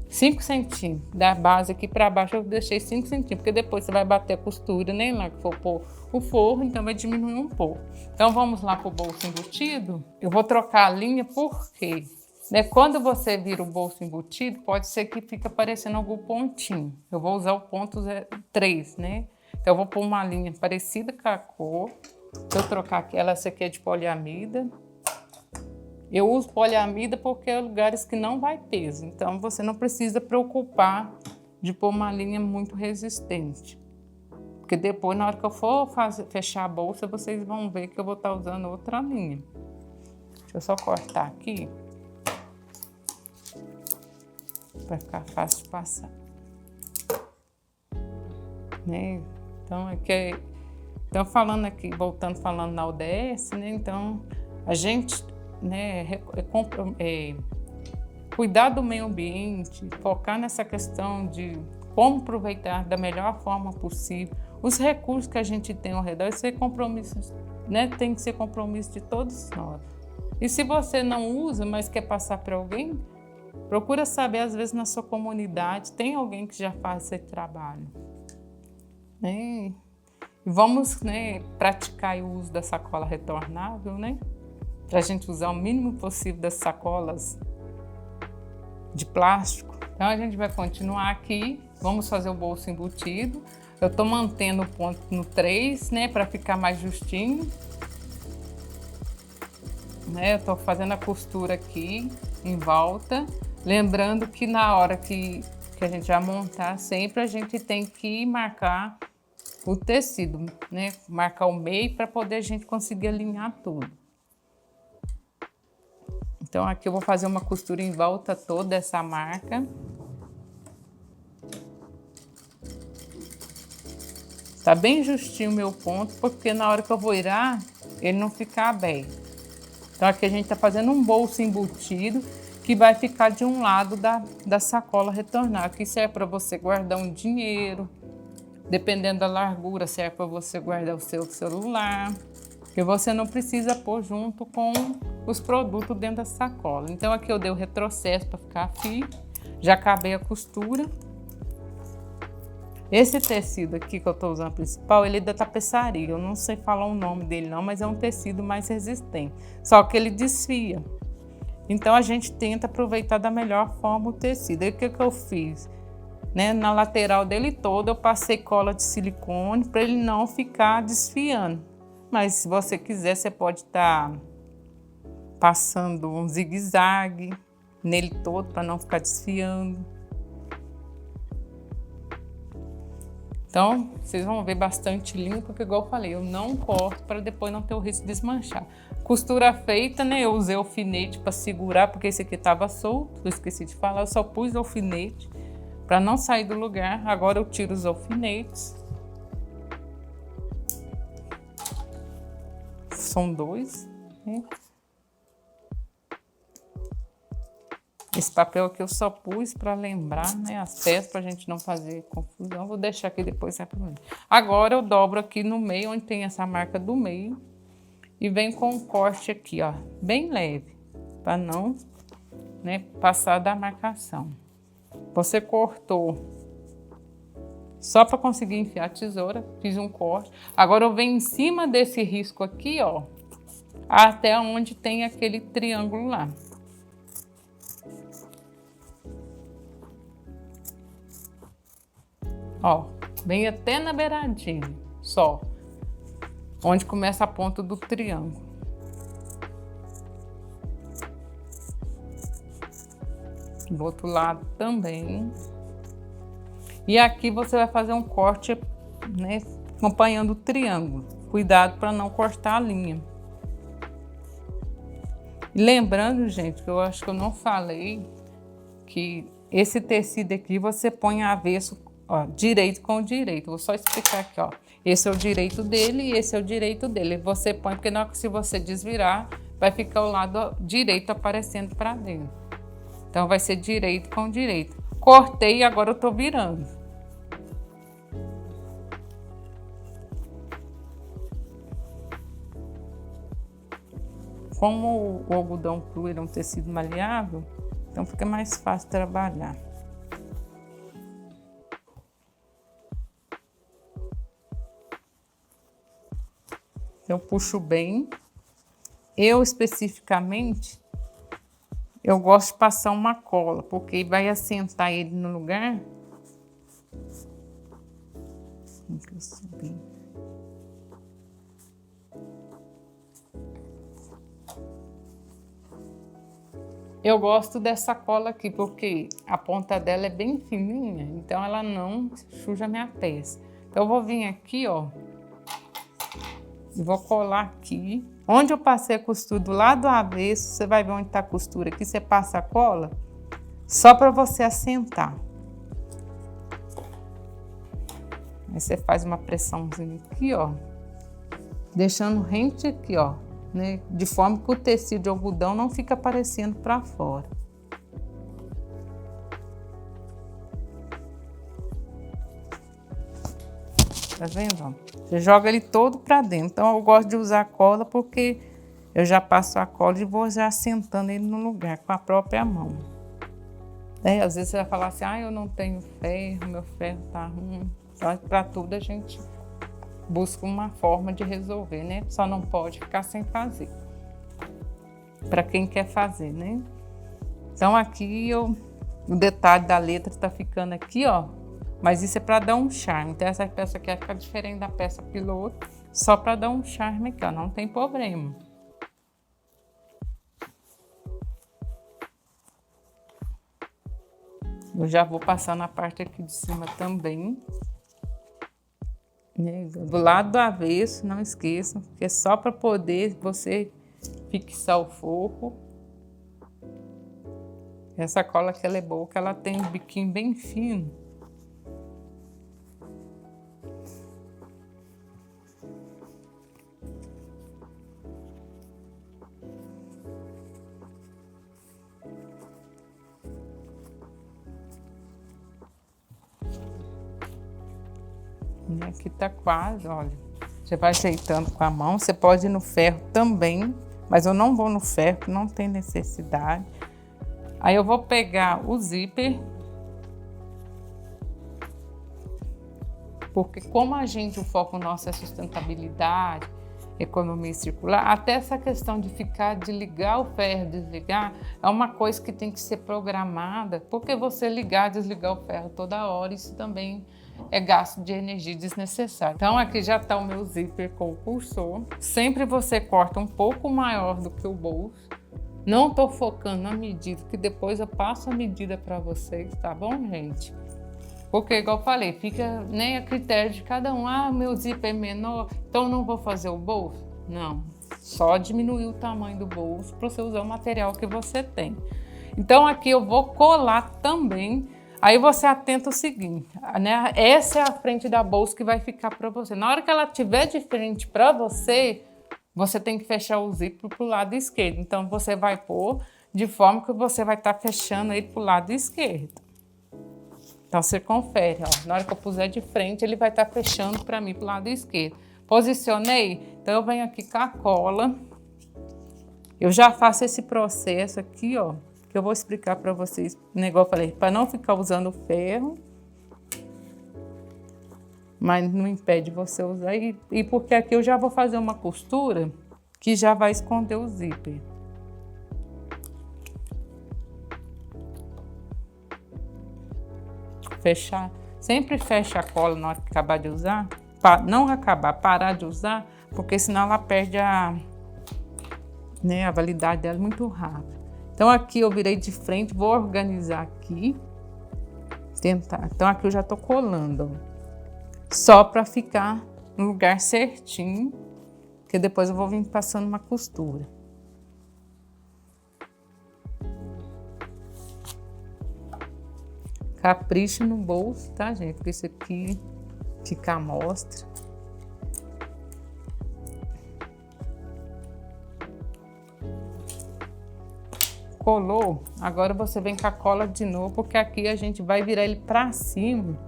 5 centímetros, da base aqui para baixo eu deixei 5 centímetros, porque depois você vai bater a costura, né, lá que for pôr o forro, então vai diminuir um pouco. Então vamos lá para o bolso embutido. Eu vou trocar a linha porque, né, quando você vira o bolso embutido, pode ser que fique aparecendo algum pontinho. Eu vou usar o ponto 3, né? Então eu vou pôr uma linha parecida com a cor. Se eu trocar aqui, essa aqui é de poliamida. Eu uso poliamida porque é lugares que não vai peso, então você não precisa preocupar de pôr uma linha muito resistente. Porque depois, na hora que eu for fechar a bolsa, vocês vão ver que eu vou estar usando outra linha. Deixa eu só cortar aqui, para ficar fácil de passar. Né? Então, então falando aqui, falando na ODS, né? Então a gente, né, cuidar do meio ambiente, focar nessa questão de como aproveitar da melhor forma possível os recursos que a gente tem ao redor. Isso é compromisso, né? Tem que ser compromisso de todos nós. E se você não usa, mas quer passar para alguém, procura saber, às vezes na sua comunidade tem alguém que já faz esse trabalho. Né? Vamos, né, praticar o uso da sacola retornável, né? Para a gente usar o mínimo possível das sacolas de plástico. Então a gente vai continuar aqui, vamos fazer o bolso embutido. Eu estou mantendo o ponto no 3, né, para ficar mais justinho. Né, eu estou fazendo a costura aqui em volta. Lembrando que na hora que a gente vai montar, sempre a gente tem que marcar o tecido, né, marcar o meio para poder a gente conseguir alinhar tudo. Então aqui eu vou fazer uma costura em volta toda dessa marca. Tá bem justinho o meu ponto, porque na hora que eu vou virar, ele não ficar aberto. Então aqui a gente tá fazendo um bolso embutido que vai ficar de um lado da sacola retornável, que serve para você guardar um dinheiro, dependendo da largura, serve para você guardar o seu celular, que você não precisa pôr junto com os produtos dentro da sacola. Então aqui eu dei o retrocesso para ficar firme, já acabei a costura. Esse tecido aqui que eu estou usando principal, ele é da tapeçaria, eu não sei falar o nome dele não, mas é um tecido mais resistente, só que ele desfia. Então a gente tenta aproveitar da melhor forma o tecido. Aí o que eu fiz? Né, na lateral dele todo eu passei cola de silicone para ele não ficar desfiando. Mas se você quiser, você pode estar passando um zigue-zague nele todo para não ficar desfiando. Então, vocês vão ver bastante limpo, porque igual eu falei, eu não corto para depois não ter o risco de desmanchar. Costura feita, né? Eu usei alfinete para segurar, porque esse aqui estava solto, eu esqueci de falar, eu só pus alfinete para não sair do lugar. Agora eu tiro os alfinetes. São 2, né? Esse papel aqui eu só pus para lembrar, né, as peças, para a gente não fazer confusão. Vou deixar aqui depois. Agora eu dobro aqui no meio, onde tem essa marca do meio, e venho com um corte aqui, ó, bem leve, para não, né, passar da marcação. Você cortou só para conseguir enfiar a tesoura, fiz um corte. Agora eu venho em cima desse risco aqui, ó, até onde tem aquele triângulo lá. Ó, vem até na beiradinha, só, onde começa a ponta do triângulo. Do outro lado também. E aqui você vai fazer um corte, né, acompanhando o triângulo. Cuidado para não cortar a linha. E lembrando, gente, que eu acho que eu não falei, que esse tecido aqui você põe avesso, ó, direito com direito. Vou só explicar aqui, ó. Esse é o direito dele e esse é o direito dele. Você põe, porque não, se você desvirar, vai ficar o lado direito aparecendo para dentro. Então vai ser direito com direito. Cortei e agora eu tô virando. Como o algodão cru é um tecido maleável, então fica mais fácil trabalhar. Eu puxo bem. Eu especificamente, eu gosto de passar uma cola, porque vai assentar ele no lugar. Eu gosto dessa cola aqui, porque a ponta dela é bem fininha, então ela não suja a minha peça. Então eu vou vir aqui, ó, e vou colar aqui. Onde eu passei a costura do lado avesso, você vai ver onde tá a costura aqui, você passa a cola, só para você assentar. Aí você faz uma pressãozinha aqui, ó, deixando rente aqui, ó, né? De forma que o tecido de algodão não fica aparecendo para fora. Tá vendo? Você joga ele todo para dentro. Então eu gosto de usar cola porque eu já passo a cola e vou já assentando ele no lugar com a própria mão. Às vezes você vai falar assim, eu não tenho ferro, meu ferro tá ruim. Então, para tudo a gente busca uma forma de resolver, né? Só não pode ficar sem fazer. Para quem quer fazer, né? Então aqui o detalhe da letra tá ficando aqui, ó. Mas isso é para dar um charme. Então essa peça aqui vai ficar diferente da peça piloto, só para dar um charme aqui, ó. Não tem problema. Eu já vou passar na parte aqui de cima também. Do lado do avesso, não esqueçam, que é só para poder você fixar o forro. Essa cola que ela é boa, que ela tem um biquinho bem fino. E aqui tá quase, olha. Você vai ajeitando com a mão. Você pode ir no ferro também, mas eu não vou no ferro, que não tem necessidade. Aí eu vou pegar o zíper, porque como o foco nosso é sustentabilidade, economia circular, até essa questão de ligar o ferro, desligar, é uma coisa que tem que ser programada, porque você ligar, desligar o ferro toda hora, isso também é gasto de energia desnecessário. Então aqui já está o meu zíper com o cursor. Sempre você corta um pouco maior do que o bolso. Não estou focando na medida, que depois eu passo a medida para vocês, tá bom, gente? Porque, igual eu falei, fica nem a critério de cada um. Meu zíper é menor, então não vou fazer o bolso? Não, só diminuir o tamanho do bolso para você usar o material que você tem. Então aqui eu vou colar também. Aí você atenta o seguinte, né? Essa é a frente da bolsa que vai ficar para você. Na hora que ela estiver de frente para você, você tem que fechar o zíper para o lado esquerdo. Então você vai pôr de forma que você vai estar fechando ele para o lado esquerdo. Então você confere, ó. Na hora que eu puser de frente, ele vai estar fechando para mim para o lado esquerdo. Posicionei, então eu venho aqui com a cola. Eu já faço esse processo aqui, ó, que eu vou explicar para vocês, igual eu falei, para não ficar usando ferro, mas não impede você usar. E porque aqui eu já vou fazer uma costura que já vai esconder o zíper. Fechar, sempre fecha a cola na hora que acabar de usar, para não acabar, parar de usar, porque senão ela perde a validade dela muito rápido. Então aqui eu virei de frente, vou organizar aqui, tentar. Então aqui eu já tô colando, ó, só para ficar no lugar certinho, que depois eu vou vir passando uma costura. Capricho no bolso, tá, gente? Porque isso aqui fica à mostra. Colou, agora você vem com a cola de novo, porque aqui a gente vai virar ele para cima,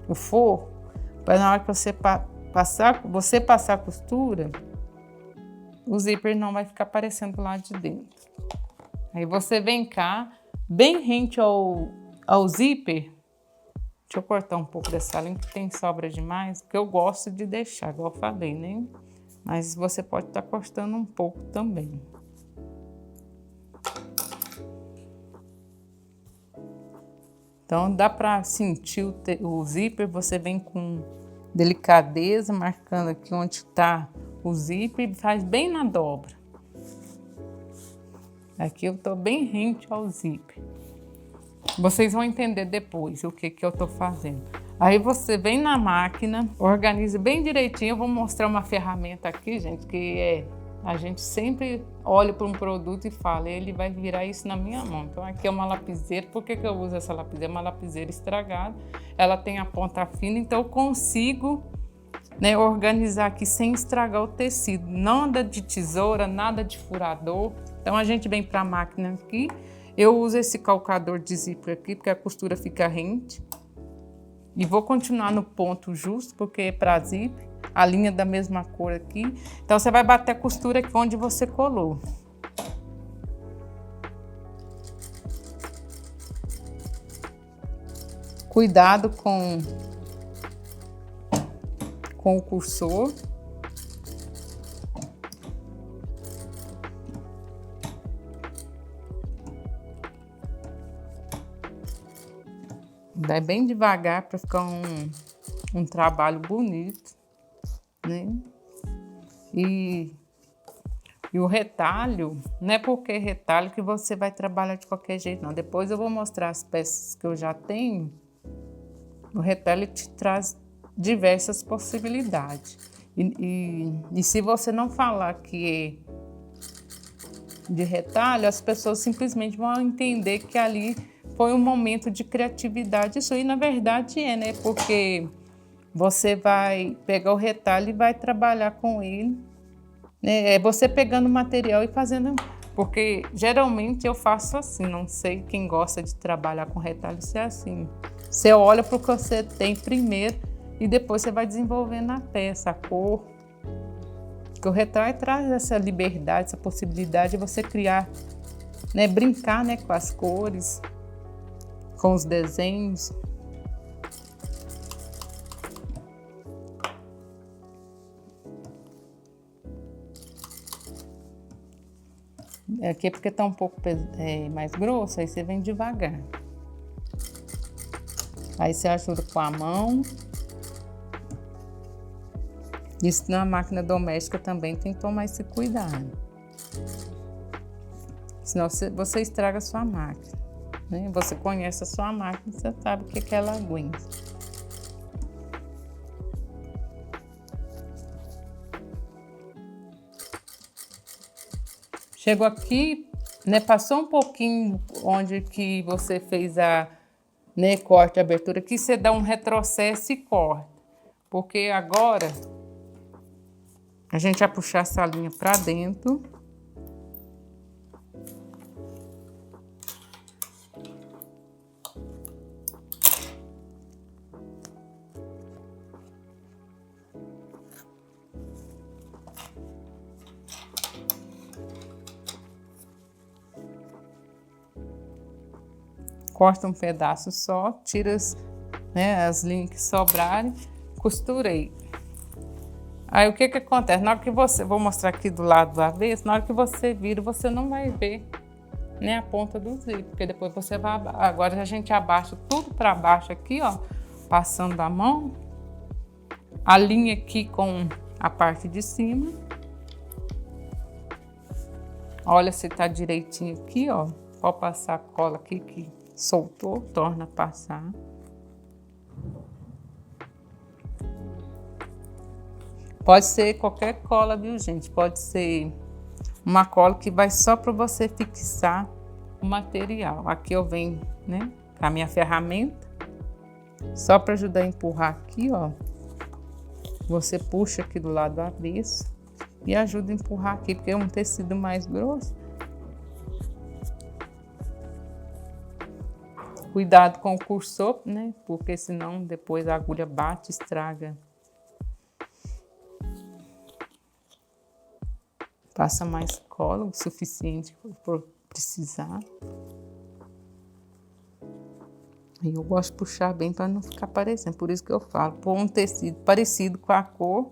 o forro, para na hora que você passar a costura, o zíper não vai ficar aparecendo lá de dentro. Aí você vem cá, bem rente ao zíper. Deixa eu cortar um pouco dessa linha que tem sobra demais, porque eu gosto de deixar, igual eu falei, né? Mas você pode estar cortando um pouco também. Então dá para sentir o zíper, você vem com delicadeza, marcando aqui onde está o zíper e faz bem na dobra. Aqui eu tô bem rente ao zíper. Vocês vão entender depois o que eu tô fazendo. Aí você vem na máquina, organiza bem direitinho. Eu vou mostrar uma ferramenta aqui, gente, que a gente sempre olha para um produto e fala, ele vai virar isso na minha mão. Então aqui é uma lapiseira. Por que eu uso essa lapiseira? É uma lapiseira estragada, ela tem a ponta fina, então eu consigo, né, organizar aqui sem estragar o tecido. Nada de tesoura, nada de furador. Então a gente vem para a máquina aqui. Eu uso esse calcador de zíper aqui, porque a costura fica rente. E vou continuar no ponto justo, porque é para zíper, a linha da mesma cor aqui. Então você vai bater a costura aqui onde você colou. Cuidado com o cursor. Vai bem devagar para ficar um trabalho bonito, né? E o retalho, não é porque retalho que você vai trabalhar de qualquer jeito, não. Depois eu vou mostrar as peças que eu já tenho. O retalho te traz diversas possibilidades. E se você não falar que é de retalho, as pessoas simplesmente vão entender que ali foi um momento de criatividade. Isso aí, na verdade, né? Porque você vai pegar o retalho e vai trabalhar com ele, né? É você pegando o material e fazendo... Porque, geralmente, eu faço assim. Não sei quem gosta de trabalhar com retalho, se é assim. Você olha para o que você tem primeiro e depois você vai desenvolvendo a peça, a cor. Porque o retalho traz essa liberdade, essa possibilidade de você criar, né? Brincar, né, com as cores, com os desenhos. Aqui é porque tá um pouco mais grosso, aí você vem devagar. Aí você ajuda com a mão. Isso na máquina doméstica também tem que tomar esse cuidado. Senão você estraga a sua máquina, né? Você conhece a sua máquina, você sabe o que ela aguenta. Chegou aqui, né, passou um pouquinho onde que você fez né, corte, abertura, aqui você dá um retrocesso e corta. Porque agora a gente vai puxar essa linha para dentro. Corta um pedaço só, tira né, as linhas que sobrarem, costurei. Aí o que que acontece? Na hora que você, vou mostrar aqui do lado do avesso, na hora que você vira, você não vai ver, né, a ponta do zíper, porque depois você vai, agora a gente abaixa tudo para baixo aqui, ó, passando a mão, alinha aqui com a parte de cima. Olha se tá direitinho aqui, ó. Pode passar a cola aqui que soltou, torna a passar. Pode ser qualquer cola, viu, gente? Pode ser uma cola que vai só para você fixar o material. Aqui eu venho, né, com a minha ferramenta, só para ajudar a empurrar aqui, ó. Você puxa aqui do lado do avesso e ajuda a empurrar aqui, porque é um tecido mais grosso. Cuidado com o cursor, né? Porque senão depois a agulha bate, estraga. Passa mais cola, o suficiente por precisar. E eu gosto de puxar bem para não ficar parecendo, por isso que eu falo, pôr um tecido parecido com a cor,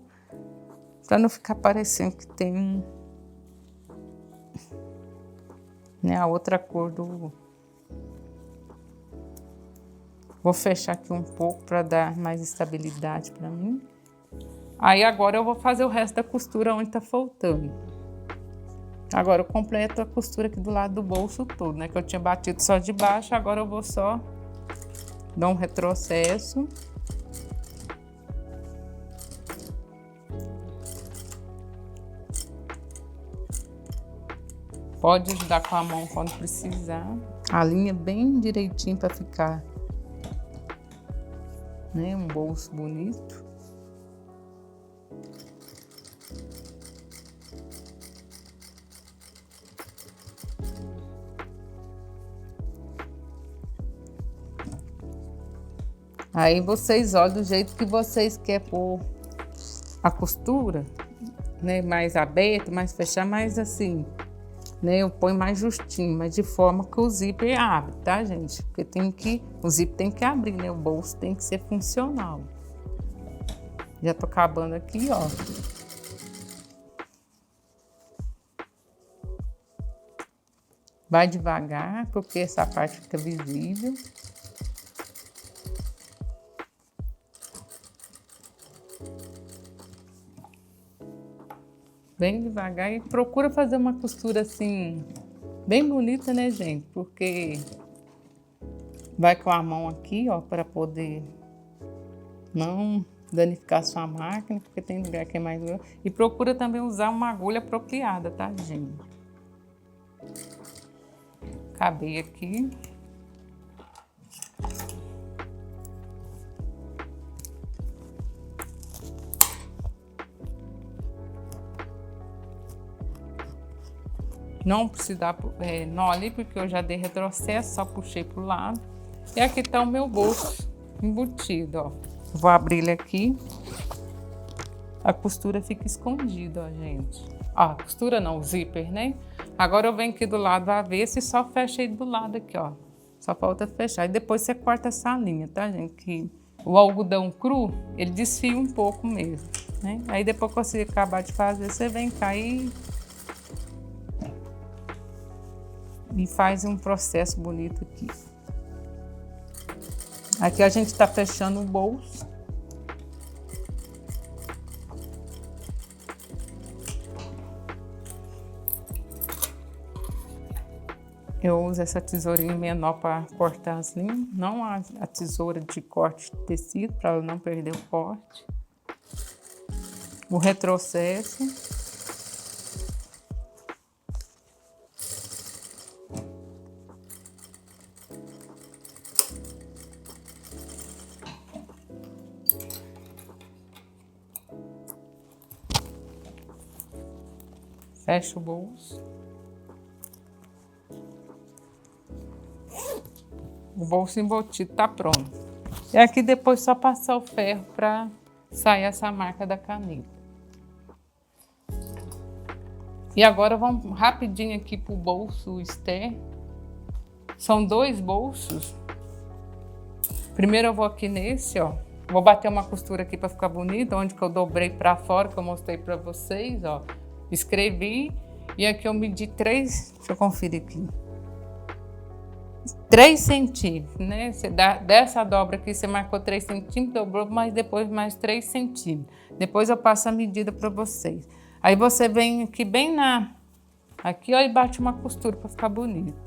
para não ficar parecendo que tem, né, a outra cor do... Vou fechar aqui um pouco para dar mais estabilidade para mim. Aí agora eu vou fazer o resto da costura onde tá faltando. Agora eu completo a costura aqui do lado do bolso todo, né? Que eu tinha batido só de baixo, agora eu vou só dar um retrocesso. Pode ajudar com a mão quando precisar. Alinha bem direitinho para ficar, né, um bolso bonito. Aí vocês olham do jeito que vocês querem pôr a costura, né, mais aberta, mais fechada, mais assim, né, eu ponho mais justinho, mas de forma que o zíper abre, tá, gente? Porque o zíper tem que abrir, né, o bolso tem que ser funcional. Já tô acabando aqui, ó. Vai devagar, porque essa parte fica visível. Bem devagar e procura fazer uma costura assim, bem bonita, né, gente? Porque vai com a mão aqui, ó, para poder não danificar sua máquina, porque tem lugar que é mais grosso. E procura também usar uma agulha apropriada, tá, gente? Acabei aqui. Não precisa dar nó ali, porque eu já dei retrocesso, só puxei pro lado. E aqui tá o meu bolso embutido, ó. Vou abrir ele aqui. A costura fica escondida, ó, gente. Ó, a costura não, o zíper, né? Agora eu venho aqui do lado avesso e só fecho ele do lado aqui, ó. Só falta fechar. E depois você corta essa linha, tá, gente? Que o algodão cru, ele desfia um pouco mesmo, né? Aí depois que você acabar de fazer, você vem cá e faz um processo bonito aqui. Aqui a gente tá fechando o bolso. Eu uso essa tesourinha menor para cortar as linhas, não a tesoura de corte de tecido, para ela não perder o corte. O retrocesso. Fecha o bolso. O bolso embutido tá pronto. E aqui depois só passar o ferro para sair essa marca da caneta. E agora vamos rapidinho aqui pro bolso externo. São 2 bolsos. Primeiro eu vou aqui nesse, ó. Vou bater uma costura aqui para ficar bonita, onde que eu dobrei para fora, que eu mostrei para vocês, ó. Escrevi e aqui eu medi 3, deixa eu conferir aqui. 3 centímetros, né? Você dessa dobra aqui, você marcou 3 centímetros, dobrou, mas depois mais 3 centímetros. Depois eu passo a medida para vocês. Aí você vem aqui bem aqui, ó, e bate uma costura para ficar bonito.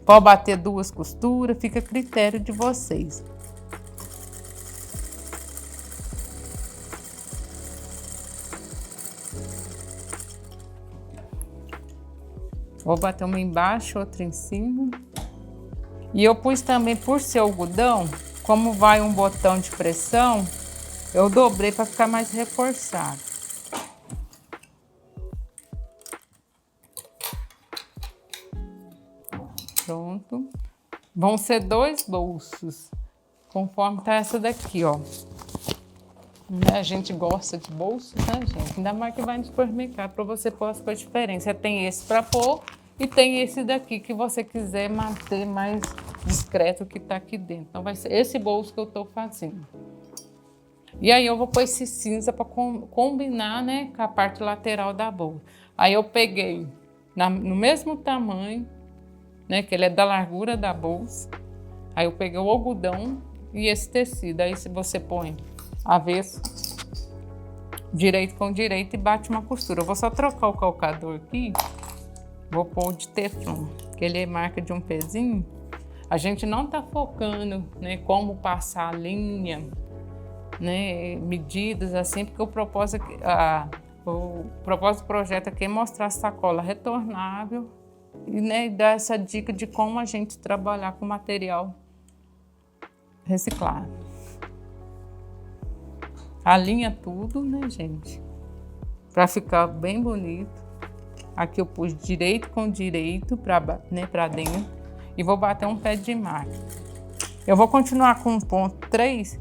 Pode bater 2 costuras, fica a critério de vocês. Vou bater uma embaixo, outra em cima. E eu pus também, por ser algodão, como vai um botão de pressão, eu dobrei para ficar mais reforçado. Pronto. Vão ser 2 bolsos, conforme tá essa daqui, ó. A gente gosta de bolsos, né, gente? Ainda mais que vai no supermercado, para você pôr as coisas diferentes. Você tem esse para pôr e tem esse daqui que você quiser manter mais discreto que tá aqui dentro. Então vai ser esse bolso que eu tô fazendo. E aí eu vou pôr esse cinza para combinar, né, com a parte lateral da bolsa. Aí eu peguei no mesmo tamanho, né, que ele é da largura da bolsa. Aí eu peguei o algodão e esse tecido. Aí se você põe avesso, direito com direito e bate uma costura. Eu vou só trocar o calcador aqui, vou pôr de teflon, que ele é marca de um pezinho. A gente não tá focando, né, como passar a linha, né, medidas assim, porque o propósito do projeto aqui é mostrar a sacola retornável e, né, dar essa dica de como a gente trabalhar com material reciclado. Alinha tudo, né, gente? Pra ficar bem bonito. Aqui eu pus direito com direito pra dentro. E vou bater um pé de máquina. Eu vou continuar com o ponto 3,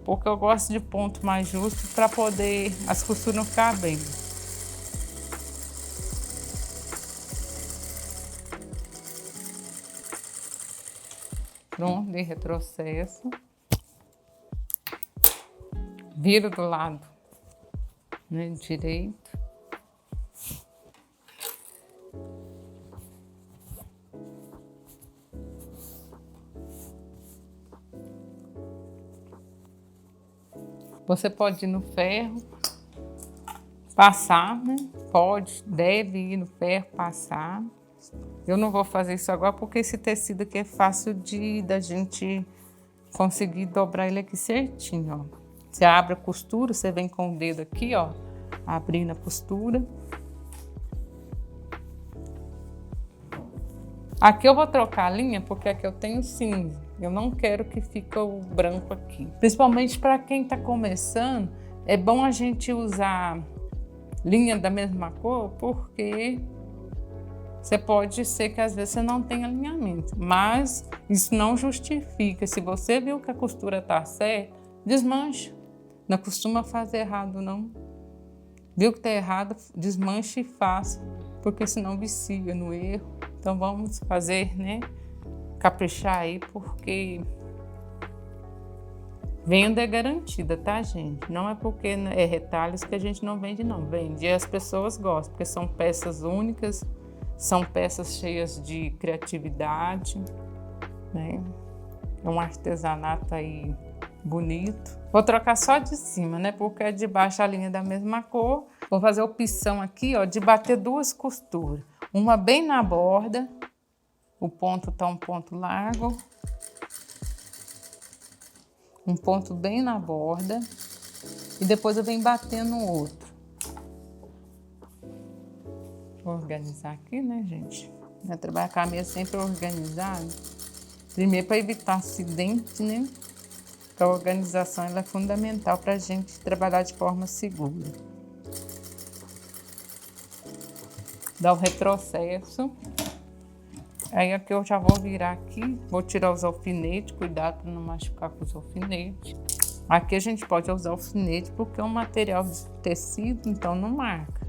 porque eu gosto de ponto mais justo para poder as costuras não ficar bem. Pronto, de retrocesso. Viro do lado, né, direito. Você pode ir no ferro, passar, né? Pode, deve ir no ferro, passar. Eu não vou fazer isso agora porque esse tecido aqui é fácil da gente conseguir dobrar ele aqui certinho, ó. Você abre a costura, você vem com o dedo aqui, ó, abrindo a costura. Aqui eu vou trocar a linha porque aqui eu tenho cinza. Eu não quero que fique o branco aqui. Principalmente para quem está começando, é bom a gente usar linha da mesma cor porque você pode ser que às vezes você não tenha alinhamento. Mas isso não justifica. Se você viu que a costura está certa, desmancha. Não costuma fazer errado, não. Viu que está errado, desmanche e faça, porque senão vicia no erro. Então vamos fazer, né? Caprichar aí, porque venda é garantida, tá, gente? Não é porque é retalhos que a gente não vende, não. Vende e as pessoas gostam, porque são peças únicas, são peças cheias de criatividade, né? É um artesanato aí bonito. Vou trocar só de cima, né? Porque é de baixo a linha da mesma cor. Vou fazer a opção aqui, ó, de bater 2 costuras. Uma bem na borda. O ponto tá um ponto largo. Um ponto bem na borda. E depois eu venho batendo no outro. Vou organizar aqui, né, gente? Trabalhar com a meia sempre organizada. Primeiro, para evitar acidente, né? A organização ela é fundamental para a gente trabalhar de forma segura. Dá o retrocesso. Aí aqui eu já vou virar aqui, vou tirar os alfinetes, cuidado para não machucar com os alfinetes. Aqui a gente pode usar alfinete porque é um material de tecido, então não marca.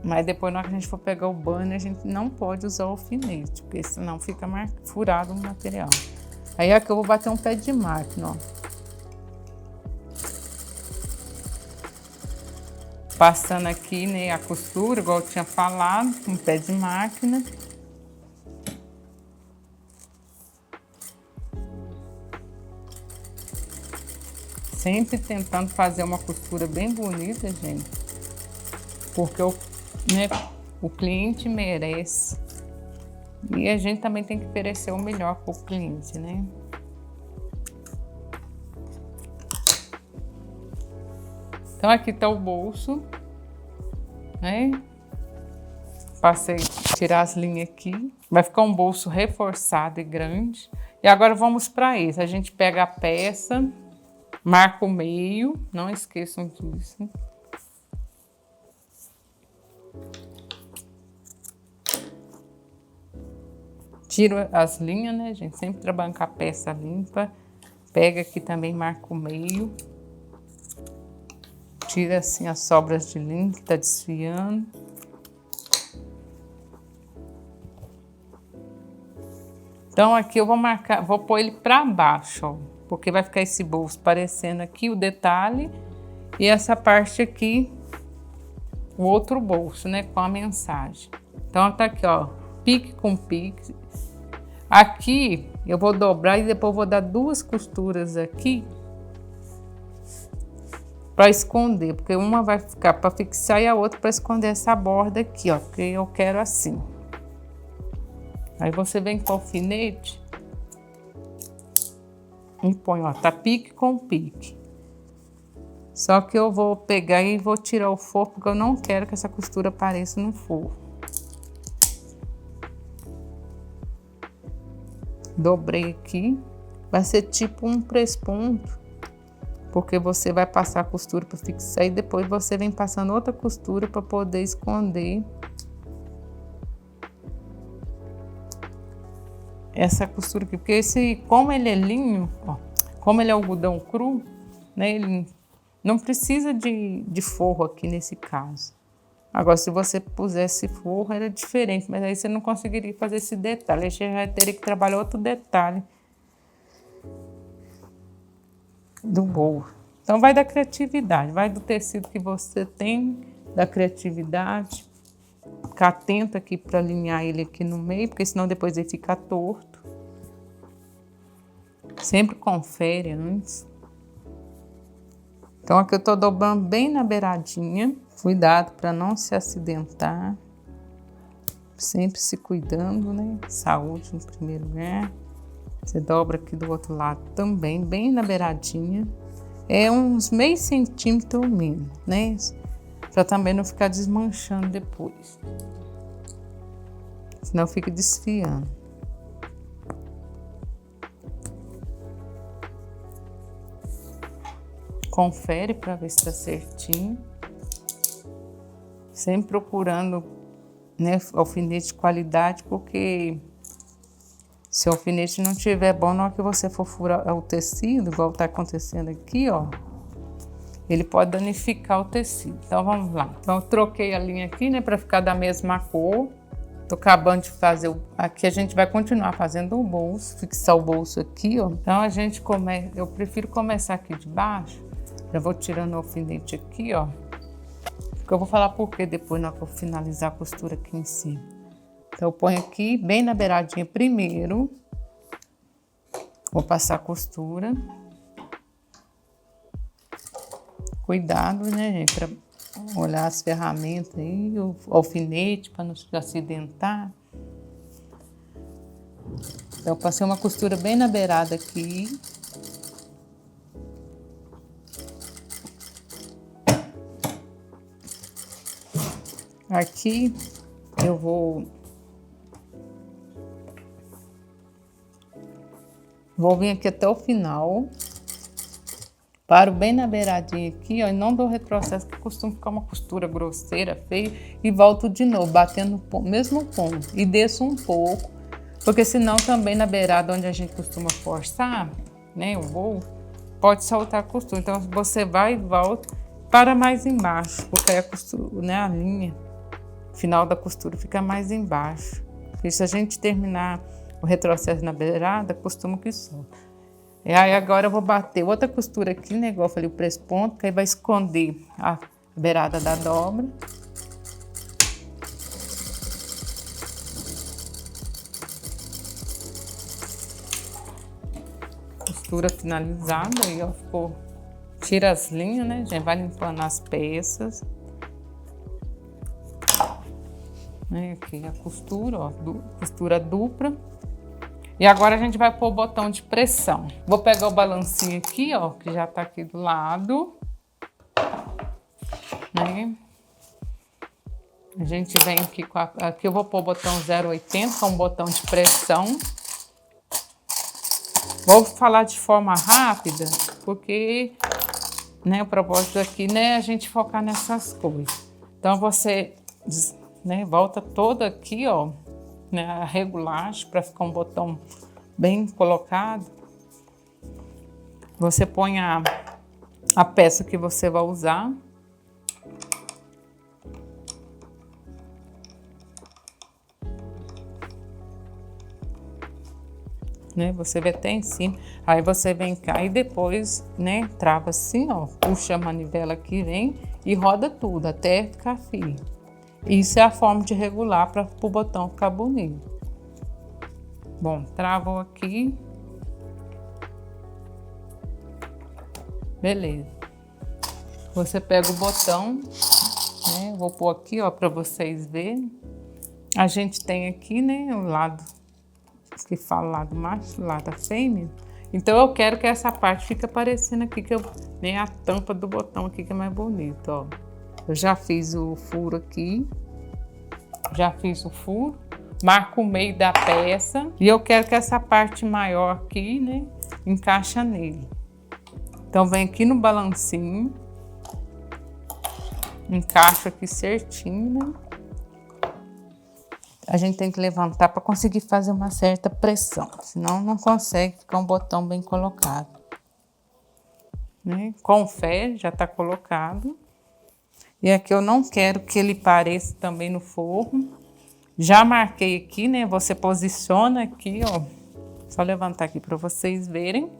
Mas depois, na hora que a gente for pegar o banner, a gente não pode usar o alfinete, porque senão fica furado o material. Aí aqui eu vou bater um pé de máquina, ó. Passando aqui, né, a costura, igual eu tinha falado, com pé de máquina. Sempre tentando fazer uma costura bem bonita, gente. Porque o cliente merece. E a gente também tem que oferecer o melhor para o cliente, né? Então aqui tá o bolso, né? Passei tirar as linhas aqui. Vai ficar um bolso reforçado e grande. E agora vamos para isso. A gente pega a peça, marca o meio, não esqueçam disso. Tiro as linhas, né, gente? Sempre trabalhando com a peça limpa. Pega aqui também, marca o meio. Tira assim as sobras de linha que tá desfiando. Então aqui eu vou marcar, vou pôr ele para baixo, ó, porque vai ficar esse bolso parecendo aqui o detalhe e essa parte aqui o outro bolso, né, com a mensagem. Então tá aqui, ó, pique com pique. Aqui eu vou dobrar e depois vou dar 2 costuras aqui para esconder, porque uma vai ficar para fixar e a outra para esconder essa borda aqui, ó, porque eu quero assim. Aí você vem com o alfinete e põe, ó, tá pique com pique. Só que eu vou pegar e vou tirar o forro, porque eu não quero que essa costura apareça no forro. Dobrei aqui, vai ser tipo um press-ponto, porque você vai passar a costura para fixar e depois você vem passando outra costura para poder esconder essa costura aqui, porque como ele é linho, ó, como ele é algodão cru, né, ele não precisa de forro aqui nesse caso. Agora, se você pusesse forro, era diferente, mas aí você não conseguiria fazer esse detalhe, aí você já teria que trabalhar outro detalhe do bolso. Então vai da criatividade, vai do tecido que você tem, da criatividade. Ficar atento aqui para alinhar ele aqui no meio, porque senão depois ele fica torto. Sempre confere antes. Então aqui eu tô dobrando bem na beiradinha. Cuidado para não se acidentar. Sempre se cuidando, né? Saúde em primeiro lugar. Você dobra aqui do outro lado também, bem na beiradinha. É uns meio centímetro ou menos, né? Para também não ficar desmanchando depois. Senão fica desfiando. Confere para ver se tá certinho. Sempre procurando, né, alfinete de qualidade, porque se o alfinete não tiver bom, na hora que você for furar o tecido, igual tá acontecendo aqui, ó, ele pode danificar o tecido. Então vamos lá. Então eu troquei a linha aqui, né, para ficar da mesma cor. Tô acabando de fazer aqui a gente vai continuar fazendo o bolso, fixar o bolso aqui, ó. Então a gente eu prefiro começar aqui de baixo. Já vou tirando o alfinete aqui, ó. Porque eu vou falar por que depois na hora que eu finalizar a costura aqui em cima. Então eu ponho aqui bem na beiradinha primeiro. Vou passar a costura. Cuidado, né, gente, para olhar as ferramentas aí, o alfinete para não se acidentar. Então eu passei uma costura bem na beirada aqui. Aqui eu vou vir aqui até o final. Paro bem na beiradinha aqui, ó, e não dou retrocesso, que costuma ficar uma costura grosseira, feia, e volto de novo, batendo no mesmo ponto. E desço um pouco, porque senão também na beirada onde a gente costuma forçar, né, o voo, pode soltar a costura. Então você vai e volta, para mais embaixo, porque aí a costura, né, a linha final da costura fica mais embaixo. Porque se a gente terminar o retrocesso na beirada, costuma que solta. E aí agora eu vou bater outra costura aqui, né? Igual eu falei, o press-ponto, que aí vai esconder a beirada da dobra. Costura finalizada, aí ó, ficou. Tira as linhas, né, gente? Vai limpando as peças. Aqui a costura, ó, costura dupla. E agora a gente vai pôr o botão de pressão. Vou pegar o balancinho aqui, ó, que já tá aqui do lado. Né? A gente vem aqui com aqui eu vou pôr o botão 0,80, que é um botão de pressão. Vou falar de forma rápida, porque, né, o propósito aqui, né, é a gente focar nessas coisas. Então você, né, volta toda aqui, ó, né, a regulagem para ficar um botão bem colocado. Você põe a peça que você vai usar. Né, você vê até em cima, aí você vem cá e depois, né, trava assim, ó, puxa a manivela aqui, vem e roda tudo até ficar firme. Isso é a forma de regular para o botão ficar bonito. Bom, travou aqui. Beleza. Você pega o botão, né, vou pôr aqui, ó, para vocês verem. A gente tem aqui, né, o lado que fala lado macho, lado fêmea. Então eu quero que essa parte fique aparecendo aqui, que eu, né, a tampa do botão aqui que é mais bonito, ó. Eu já fiz o furo aqui, marco o meio da peça e eu quero que essa parte maior aqui, né, encaixa nele. Então vem aqui no balancinho, encaixa aqui certinho, né? A gente tem que levantar para conseguir fazer uma certa pressão, senão não consegue ficar um botão bem colocado. Né? Com fé, já está colocado. E aqui eu não quero que ele pareça também no forro. Já marquei aqui, né? Você posiciona aqui, ó. Só levantar aqui para vocês verem.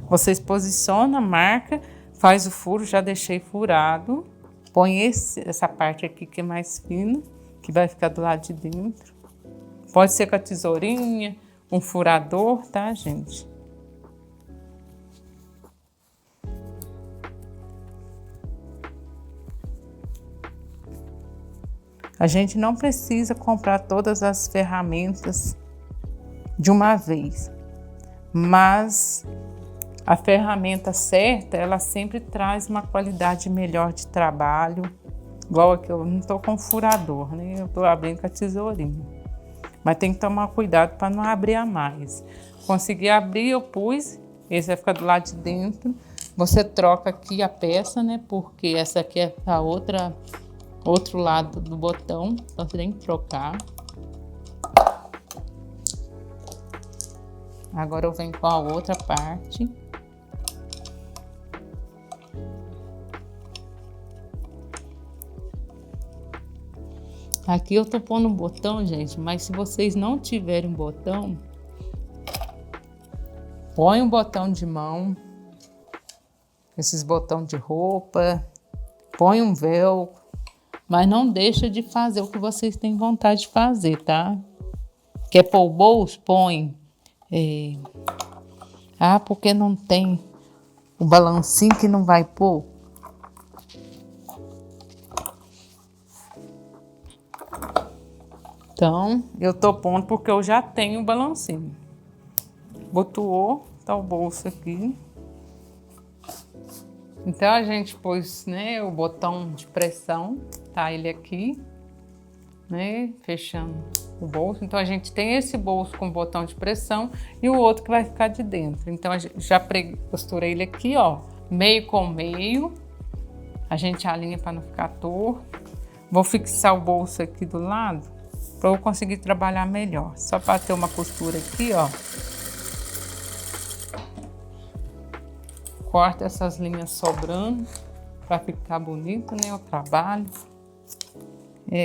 Vocês posicionam, marca, faz o furo, já deixei furado. Põe essa parte aqui que é mais fina, que vai ficar do lado de dentro. Pode ser com a tesourinha, um furador, tá, gente? A gente não precisa comprar todas as ferramentas de uma vez, mas a ferramenta certa, ela sempre traz uma qualidade melhor de trabalho. Igual aqui, eu não tô com furador, né? Eu tô abrindo com a tesourinha. Mas tem que tomar cuidado para não abrir a mais. Consegui abrir, eu pus, esse vai ficar do lado de dentro. Você troca aqui a peça, né? Porque essa aqui é a outro lado do botão, então você tem que trocar. Agora eu venho com a outra parte. Aqui eu tô pondo um botão, gente, mas se vocês não tiverem um botão, põe um botão de mão, esses botões de roupa, põe um velcro, mas não deixa de fazer o que vocês têm vontade de fazer, tá? Quer pôr o bolso? Põe. Porque não tem o balancinho que não vai pôr? Então, eu tô pondo porque eu já tenho o balancinho. Botuou, tá o bolso aqui. Então, a gente pôs, né, o botão de pressão, tá ele aqui, né, fechando o bolso. Então, a gente tem esse bolso com botão de pressão e o outro que vai ficar de dentro. Então, já costurei ele aqui, ó, meio com meio. A gente alinha para não ficar torto. Vou fixar o bolso aqui do lado, para eu conseguir trabalhar melhor. Só para ter uma costura aqui, ó. Corta essas linhas sobrando, para ficar bonito, né, o trabalho.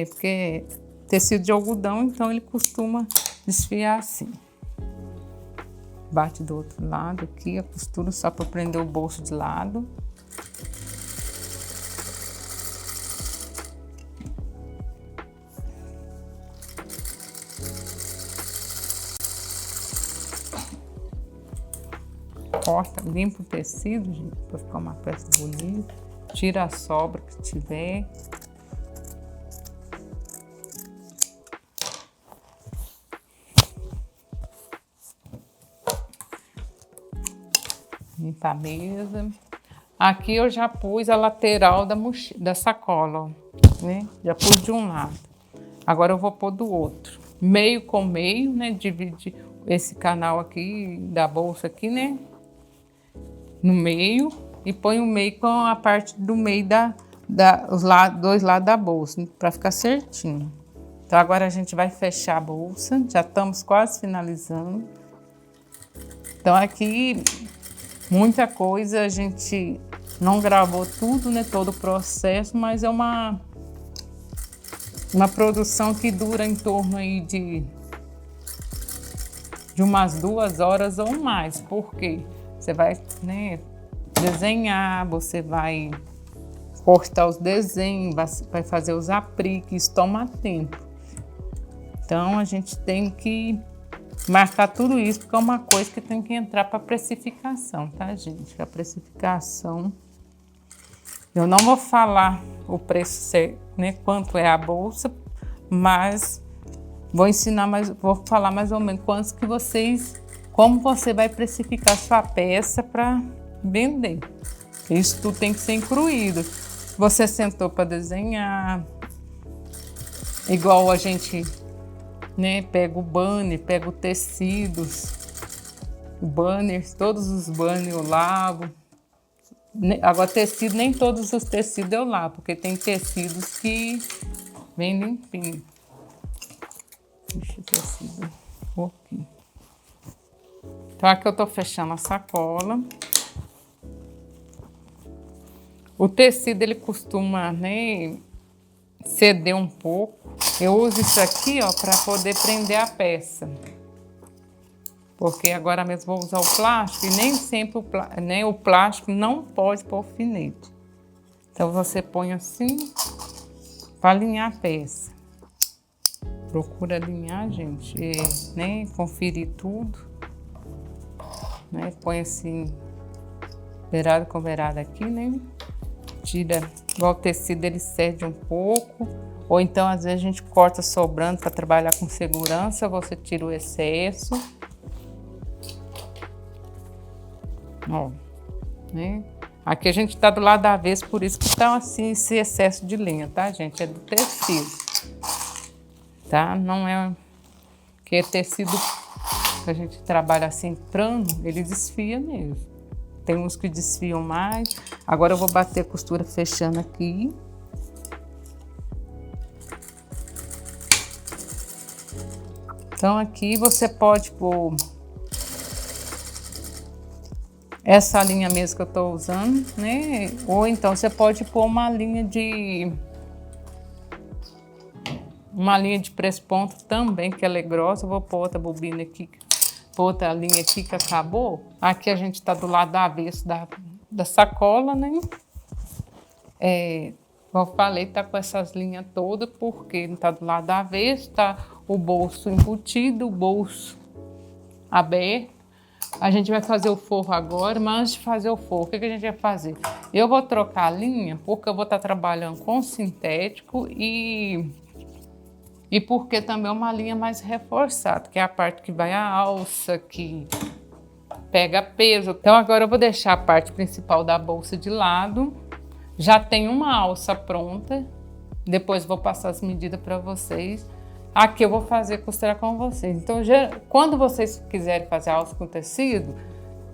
Porque tecido de algodão, então ele costuma desfiar assim. bate do outro lado aqui, a costura só para prender o bolso de lado. Corta, limpa o tecido, gente, para ficar uma peça bonita. Tira a sobra que tiver. Limpa a mesa. Aqui eu já pus a lateral da sacola, ó, né? Já pus de um lado. Agora eu vou pôr do outro. Meio com meio, né? Divide esse canal aqui da bolsa aqui, né? No meio, e põe o meio com a parte do meio os dois lados da bolsa, para ficar certinho. Então agora a gente vai fechar a bolsa, já estamos quase finalizando. Então aqui muita coisa, a gente não gravou tudo, né, todo o processo, mas é uma produção que dura em torno aí de umas 2 horas ou mais, porque você vai, né, desenhar, você vai cortar os desenhos, vai fazer os apliques, isso toma tempo. Então a gente tem que marcar tudo isso, porque é uma coisa que tem que entrar para precificação, tá, gente? A precificação, eu não vou falar o preço certo, né, quanto é a bolsa, mas vou ensinar vou falar mais ou menos como você vai precificar sua peça para vender. Isso tudo tem que ser incluído. Você sentou para desenhar, igual a gente, né, pega o banner, pega o tecidos, todos os banners eu lavo. Agora tecido, nem todos os tecidos eu lavo, porque tem tecidos que vem limpinho. Deixa o tecido aqui. Então aqui eu tô fechando a sacola. O tecido ele costuma, né, ceder um pouco. Eu uso isso aqui, ó, para poder prender a peça. Porque agora mesmo vou usar o plástico e nem sempre o plástico não pode pôr alfinete. Então você põe assim para alinhar a peça. Procura alinhar, gente, né, conferir tudo. Né, põe assim, beirada com beirada aqui, né? Tira, igual o tecido ele cede um pouco, ou então às vezes a gente corta sobrando para trabalhar com segurança, você tira o excesso. Ó, né? Aqui a gente tá do lado da avesso, por isso que tá assim esse excesso de linha, tá, gente? É do tecido, tá? Não é que é tecido que a gente trabalha assim, plano, ele desfia mesmo. Tem uns que desfiam mais. Agora eu vou bater a costura fechando aqui. Então aqui você pode pôr essa linha mesmo que eu tô usando, né? Ou então você pode pôr uma linha de preço ponto também, que ela é grossa. Eu vou pôr outra bobina aqui, outra linha aqui que acabou. Aqui a gente tá do lado da avesso da sacola, né? Como eu falei, tá com essas linhas todas, porque não tá do lado da avesso, tá o bolso embutido, o bolso aberto. A gente vai fazer o forro agora, mas antes de fazer o forro, o que a gente vai fazer? Eu vou trocar a linha, porque eu vou estar trabalhando com sintético e porque também é uma linha mais reforçada, que é a parte que vai a alça, que pega peso. Então agora eu vou deixar a parte principal da bolsa de lado. Já tem uma alça pronta, depois vou passar as medidas para vocês. Aqui eu vou costurar com vocês. Então quando vocês quiserem fazer a alça com tecido,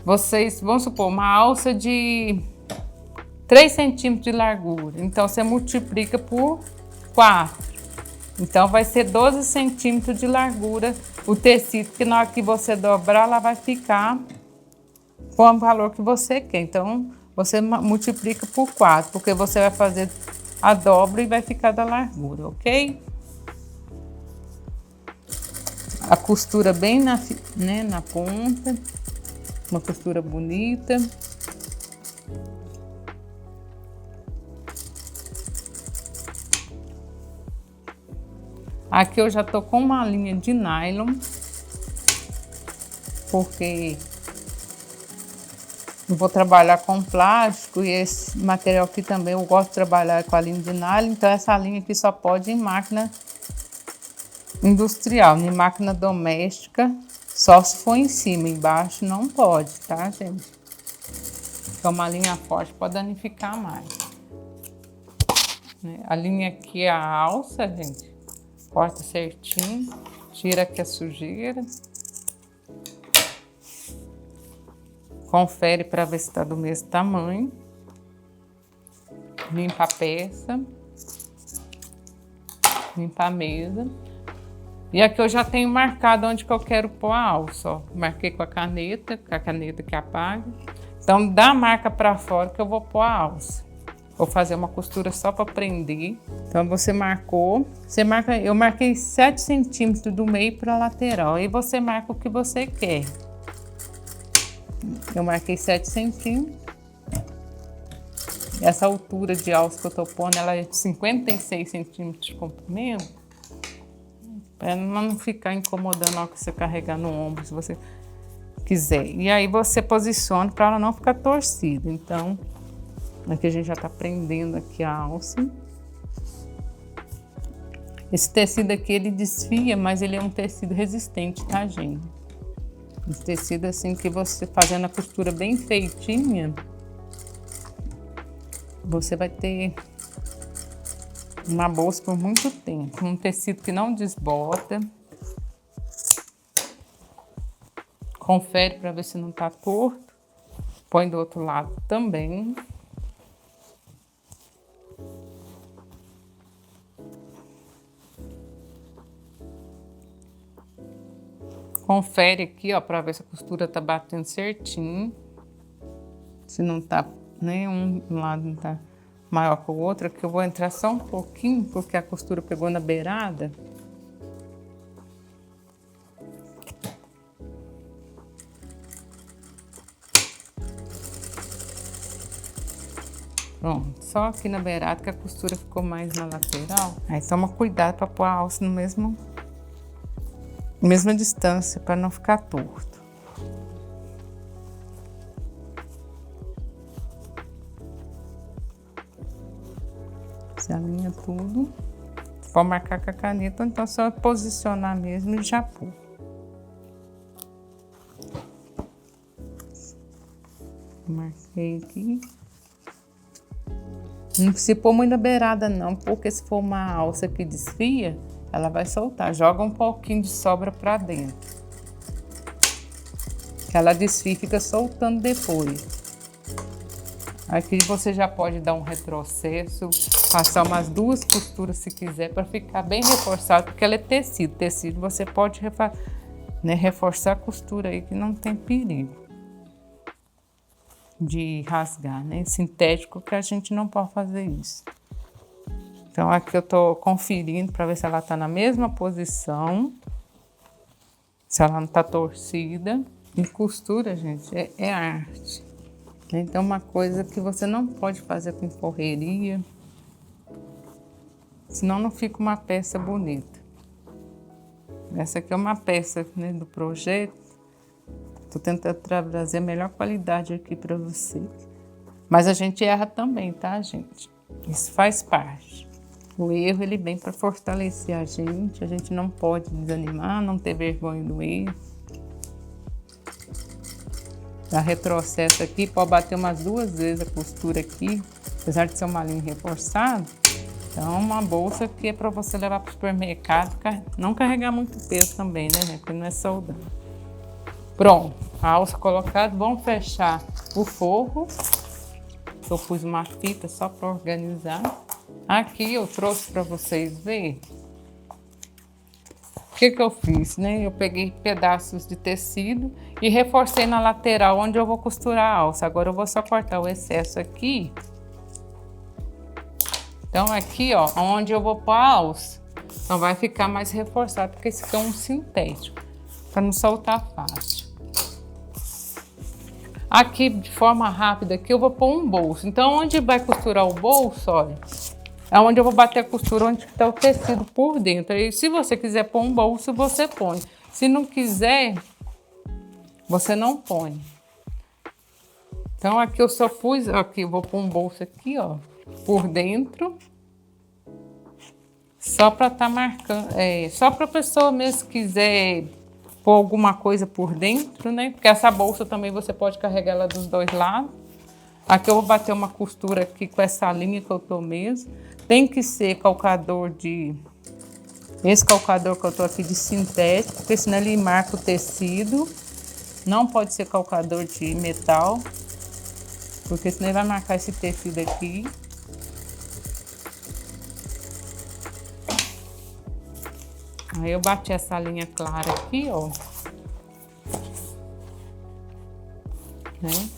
vocês vão supor uma alça de 3 centímetros de largura. Então você multiplica por 4. Então vai ser 12 centímetros de largura o tecido, que na hora que você dobrar, ela vai ficar com o valor que você quer. Então você multiplica por 4, porque você vai fazer a dobra e vai ficar da largura, ok? A costura bem na ponta, uma costura bonita. Aqui eu já tô com uma linha de nylon, porque eu vou trabalhar com plástico e esse material aqui também eu gosto de trabalhar com a linha de nylon, então essa linha aqui só pode ir em máquina industrial, em máquina doméstica, só se for em cima, embaixo não pode, tá, gente? Porque uma linha forte pode danificar mais. A linha aqui é a alça, gente. Corta certinho, tira aqui a sujeira. Confere para ver se está do mesmo tamanho. Limpa a peça. Limpa a mesa. E aqui eu já tenho marcado onde que eu quero pôr a alça, ó. Marquei com a caneta que apaga. Então, dá a marca para fora que eu vou pôr a alça. Vou fazer uma costura só para prender. Então, você marcou. Eu marquei 7 centímetros do meio para a lateral. Aí você marca o que você quer. Eu marquei 7 centímetros. Essa altura de alça que eu tô pondo, ela é de 56 centímetros de comprimento. Para não ficar incomodando na hora que você carregar no ombro, se você quiser. E aí você posiciona para ela não ficar torcida. Então, aqui a gente já tá prendendo aqui a alça. Esse tecido aqui, ele desfia, mas ele é um tecido resistente, tá, gente? Esse tecido assim que você fazendo a costura bem feitinha, você vai ter uma bolsa por muito tempo. Um tecido que não desbota. Confere para ver se não tá torto. Põe do outro lado também. Confere aqui, ó, para ver se a costura tá batendo certinho. Se não tá, nem um lado não tá maior que o outro, aqui eu vou entrar só um pouquinho, porque a costura pegou na beirada. Pronto, só aqui na beirada que a costura ficou mais na lateral. Aí toma cuidado para pôr a alça no mesma distância, para não ficar torto. Você alinha tudo. Pode marcar com a caneta, ou então só posicionar mesmo e já pôr. Marquei aqui. Não precisa pôr muito na beirada não, porque se for uma alça que desfia, ela vai soltar. Joga um pouquinho de sobra pra dentro. Que ela desfia e fica soltando depois. Aqui você já pode dar um retrocesso, passar umas 2 costuras se quiser, para ficar bem reforçado, porque ela é tecido. Tecido você pode reforçar a costura aí, que não tem perigo de rasgar, né? Sintético que a gente não pode fazer isso. Então aqui eu tô conferindo para ver se ela tá na mesma posição, se ela não tá torcida. E costura, gente, é arte. Então uma coisa que você não pode fazer com correria, senão não fica uma peça bonita. Essa aqui é uma peça, né, do projeto. Tô tentando trazer a melhor qualidade aqui para você. Mas a gente erra também, tá, gente? Isso faz parte. O erro, ele vem para fortalecer a gente não pode desanimar, não ter vergonha do erro. Dá retrocesso aqui, pode bater umas 2 vezes a costura aqui, apesar de ser uma linha reforçada. Então, uma bolsa que é para você levar para o supermercado, não carregar muito peso também, né, porque não é saudável. Pronto, a alça colocada, vamos fechar o forro. Eu pus uma fita só para organizar. Aqui eu trouxe para vocês verem o que eu fiz, né? Eu peguei pedaços de tecido e reforcei na lateral onde eu vou costurar a alça. Agora eu vou só cortar o excesso aqui. Então aqui, ó, onde eu vou pôr a alça, Então vai ficar mais reforçado, porque esse aqui é um sintético, para não soltar fácil. Aqui, de forma rápida, aqui eu vou pôr um bolso. Então, onde vai costurar o bolso, olha, é onde eu vou bater a costura, onde está o tecido por dentro. E se você quiser pôr um bolso, você põe. Se não quiser, você não põe. Então, aqui eu só pus, aqui eu vou pôr um bolso aqui, ó, por dentro. Só para estar marcando, só para a pessoa mesmo quiser pôr alguma coisa por dentro, né? Porque essa bolsa também você pode carregar ela dos dois lados. Aqui eu vou bater uma costura aqui com essa linha que eu tô mesmo. Tem que ser calcador de... Esse calcador que eu tô aqui de sintético, porque senão ele marca o tecido. Não pode ser calcador de metal, porque senão ele vai marcar esse tecido aqui. Aí eu bati essa linha clara aqui, ó. Né?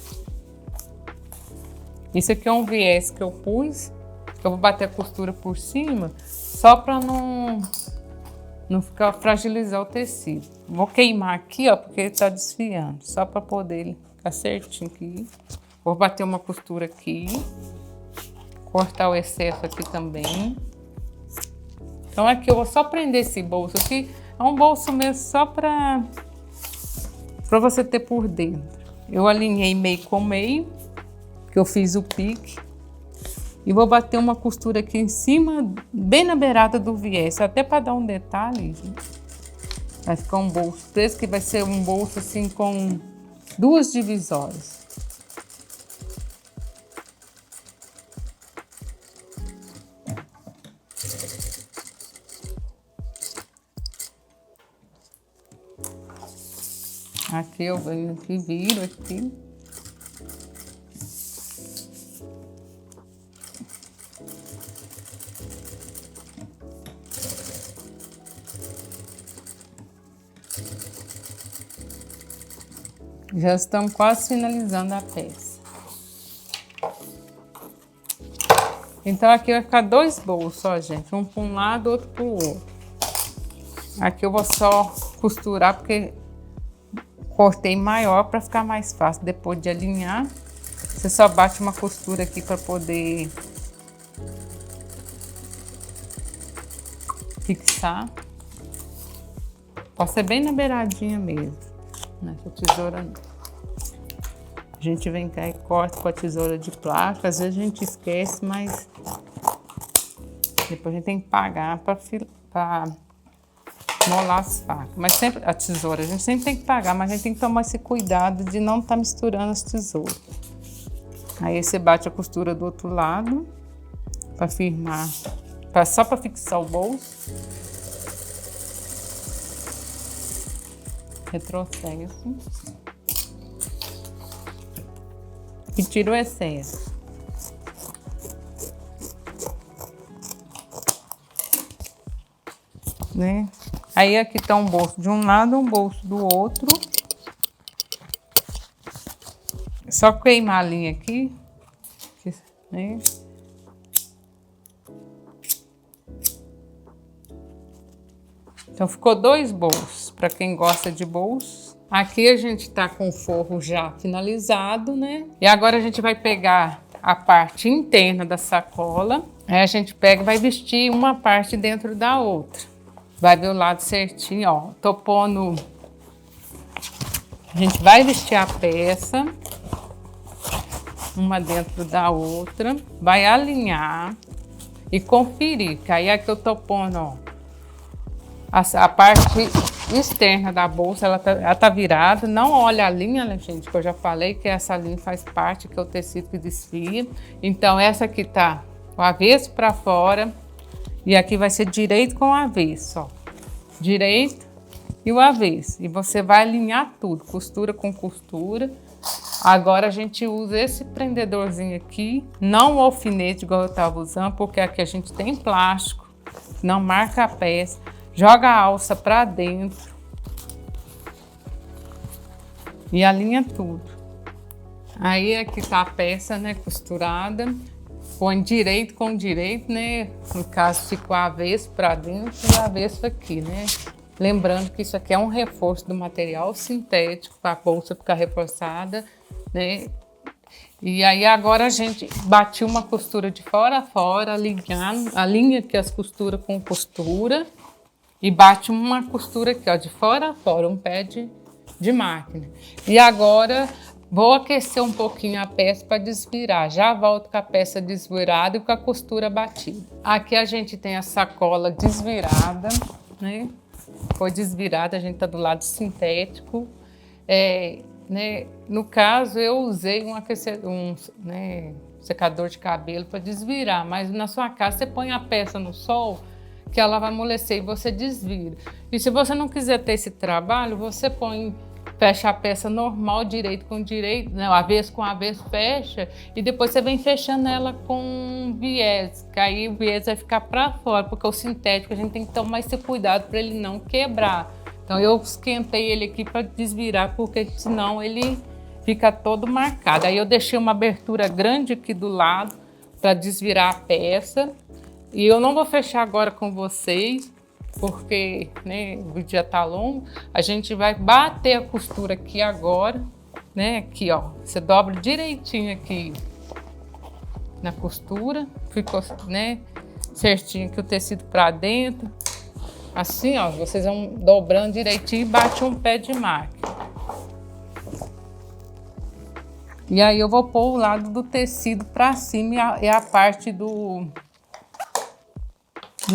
Isso aqui é um viés que eu pus. Eu vou bater a costura por cima, só para não ficar fragilizar o tecido. Vou queimar aqui, ó, porque ele tá desfiando, só para poder ele ficar certinho aqui. Vou bater uma costura aqui, cortar o excesso aqui também. Então aqui eu vou só prender esse bolso aqui, é um bolso mesmo só para você ter por dentro. Eu alinhei meio com meio, que eu fiz o pique. E vou bater uma costura aqui em cima, bem na beirada do viés, até para dar um detalhe, gente. Vai ficar um bolso preso, que vai ser um bolso assim com duas divisórias. Aqui eu venho aqui, viro aqui. Já estamos quase finalizando a peça. Então aqui vai ficar dois bolsos, ó, gente. Um para um lado, outro para o outro. Aqui eu vou só costurar, porque cortei maior para ficar mais fácil. Depois de alinhar, você só bate uma costura aqui para poder fixar. Pode ser bem na beiradinha mesmo. Nessa tesoura não. A gente vem cá e corta com a tesoura de plástico. Às vezes a gente esquece, mas depois a gente tem que pagar para molar as facas. Mas sempre a tesoura, a gente sempre tem que pagar, mas a gente tem que tomar esse cuidado de não estar misturando as tesouras. Aí você bate a costura do outro lado para firmar, só para fixar o bolso. Retrocesso e tira o excesso. Né? Aí aqui tá um bolso de um lado, um bolso do outro. Só queimar a linha aqui, né? Então ficou dois bolsos, para quem gosta de bolso. Aqui a gente tá com o forro já finalizado, né? E agora a gente vai pegar a parte interna da sacola. Aí a gente pega e vai vestir uma parte dentro da outra. Vai ver o lado certinho, ó. Tô pondo... A gente vai vestir a peça, uma dentro da outra. Vai alinhar e conferir, que aí aqui eu tô pondo, ó. A parte externa da bolsa, ela tá virada. Não olha a linha, né, gente? Que eu já falei que essa linha faz parte, que é o tecido que desfia. Então, essa aqui tá o avesso para fora. E aqui vai ser direito com o avesso, ó. Direito e o avesso. E você vai alinhar tudo, costura com costura. Agora a gente usa esse prendedorzinho aqui, não o alfinete igual eu tava usando, porque aqui a gente tem plástico, não marca a peça. Joga a alça para dentro e alinha tudo. Aí aqui tá a peça, né, costurada. põe direito com direito, né? No caso, ficou avesso para dentro e avesso aqui, né? Lembrando que isso aqui é um reforço do material sintético para a bolsa ficar reforçada, né? E aí agora a gente bateu uma costura de fora a fora, alinha aqui as costuras com costura e bate uma costura aqui, ó, de fora a fora, um pé de máquina. E agora vou aquecer um pouquinho a peça para desvirar. Já volto com a peça desvirada e com a costura batida. Aqui a gente tem a sacola desvirada, né? Foi desvirada, a gente tá do lado sintético. Né? No caso, eu usei secador de cabelo para desvirar, mas na sua casa você põe a peça no sol que ela vai amolecer e você desvira. E se você não quiser ter esse trabalho, você fecha a peça normal, direito com direito, né? Avesso com avesso, fecha, e depois você vem fechando ela com viés, que aí o viés vai ficar para fora, porque o sintético a gente tem que tomar esse cuidado para ele não quebrar. Então eu esquentei ele aqui para desvirar, porque senão ele fica todo marcado. Aí eu deixei uma abertura grande aqui do lado para desvirar a peça. E eu não vou fechar agora com vocês, porque, né, o vídeo já tá longo. A gente vai bater a costura aqui agora, né? Aqui, ó. Você dobra direitinho aqui na costura. Ficou, né, certinho aqui o tecido para dentro. Assim, ó, vocês vão dobrando direitinho e bate um pé de máquina. E aí eu vou pôr o lado do tecido para cima e a parte do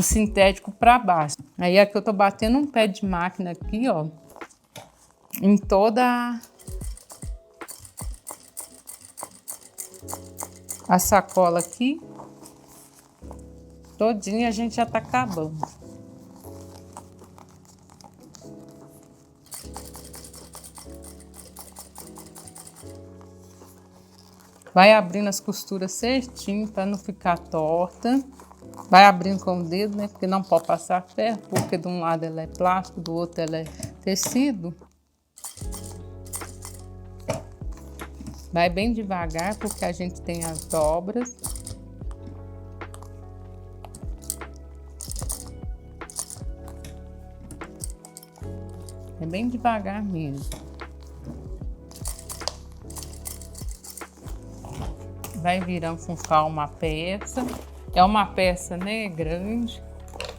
sintético para baixo. Aí aqui eu tô batendo um pé de máquina aqui, ó, em toda a sacola aqui. Todinha a gente já tá acabando. Vai abrindo as costuras certinho para não ficar torta. Vai abrindo com o dedo, né? Porque não pode passar ferro, porque de um lado ela é plástico, do outro ela é tecido. Vai bem devagar, porque a gente tem as dobras. É bem devagar mesmo. Vai virando com calma a peça. É uma peça, né, grande.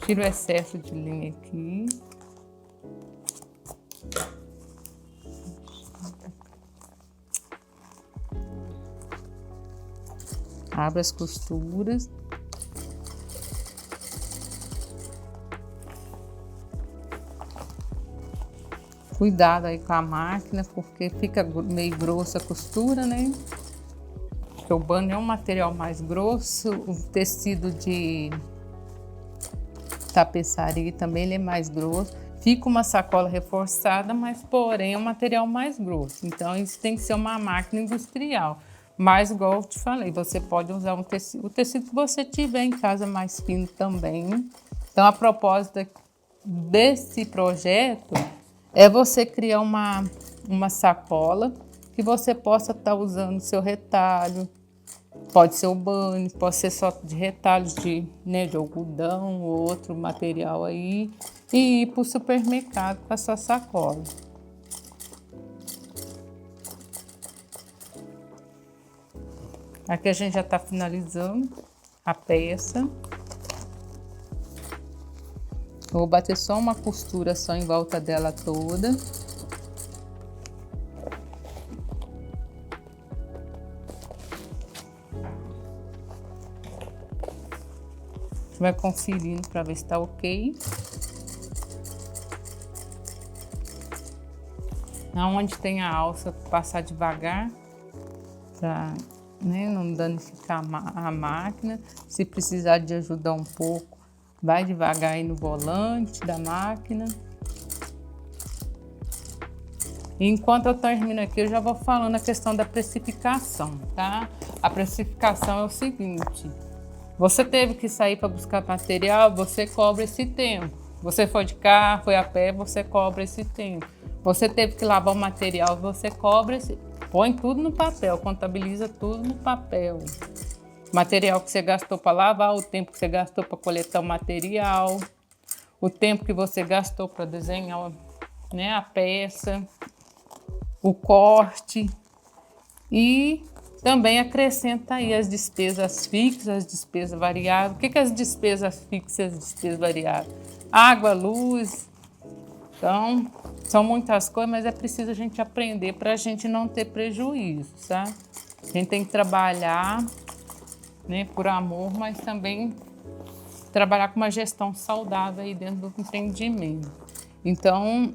Tira o excesso de linha aqui. Abre as costuras. Cuidado aí com a máquina, porque fica meio grossa a costura, né? Porque o bano é um material mais grosso, o tecido de tapeçaria também ele é mais grosso. Fica uma sacola reforçada, mas porém é um material mais grosso. Então isso tem que ser uma máquina industrial. Mas igual eu te falei, você pode usar o tecido que você tiver em casa mais fino também. Então a proposta desse projeto é você criar uma sacola que você possa estar usando o seu retalho. Pode ser o banho, pode ser só de retalhos de algodão ou outro material aí. E ir para o supermercado com a sua sacola. Aqui a gente já está finalizando a peça. Vou bater só uma costura só em volta dela toda. Vai conferindo para ver se tá ok. Aonde tem a alça, passar devagar, para, né, não danificar a máquina. Se precisar de ajudar um pouco, vai devagar aí no volante da máquina. E enquanto eu termino aqui, eu já vou falando a questão da precificação, tá? A precificação é o seguinte: você teve que sair para buscar material, você cobra esse tempo. Você foi de carro, foi a pé, você cobra esse tempo. Você teve que lavar o material, você cobra esse... Põe tudo no papel, contabiliza tudo no papel. material que você gastou para lavar, o tempo que você gastou para coletar o material, o tempo que você gastou para desenhar, né, a peça, o corte e também acrescenta aí as despesas fixas, as despesas variáveis. O que é as despesas fixas e as despesas variáveis? Água, luz. Então, são muitas coisas, mas é preciso a gente aprender para a gente não ter prejuízo, sabe? A gente tem que trabalhar, né, por amor, mas também trabalhar com uma gestão saudável aí dentro do empreendimento. Então,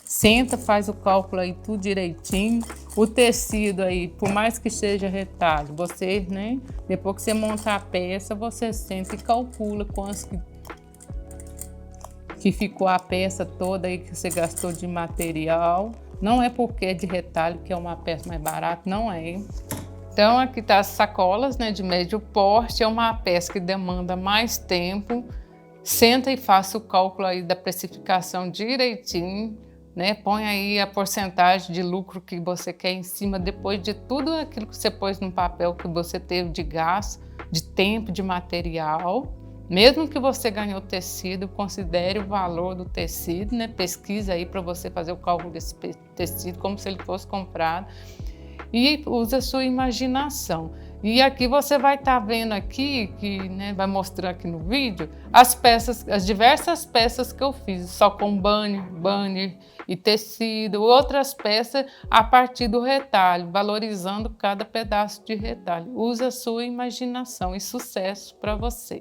senta, faz o cálculo aí tudo direitinho. O tecido aí, por mais que seja retalho, você, né, depois que você montar a peça, você senta e calcula quanto que ficou a peça toda aí que você gastou de material. Não é porque é de retalho que é uma peça mais barata, não é. Então, aqui tá as sacolas, né, de médio porte, é uma peça que demanda mais tempo. Senta e faça o cálculo aí da precificação direitinho, né? Põe aí a porcentagem de lucro que você quer em cima, depois de tudo aquilo que você pôs no papel que você teve de gasto, de tempo, de material. Mesmo que você ganhou tecido, considere o valor do tecido, né? Pesquisa aí para você fazer o cálculo desse tecido como se ele fosse comprado. E usa a sua imaginação. E aqui você vai estar vendo aqui, que, né, vai mostrar aqui no vídeo, as peças, as diversas peças que eu fiz, só com banner e tecido, outras peças a partir do retalho, valorizando cada pedaço de retalho. Usa a sua imaginação e sucesso para você.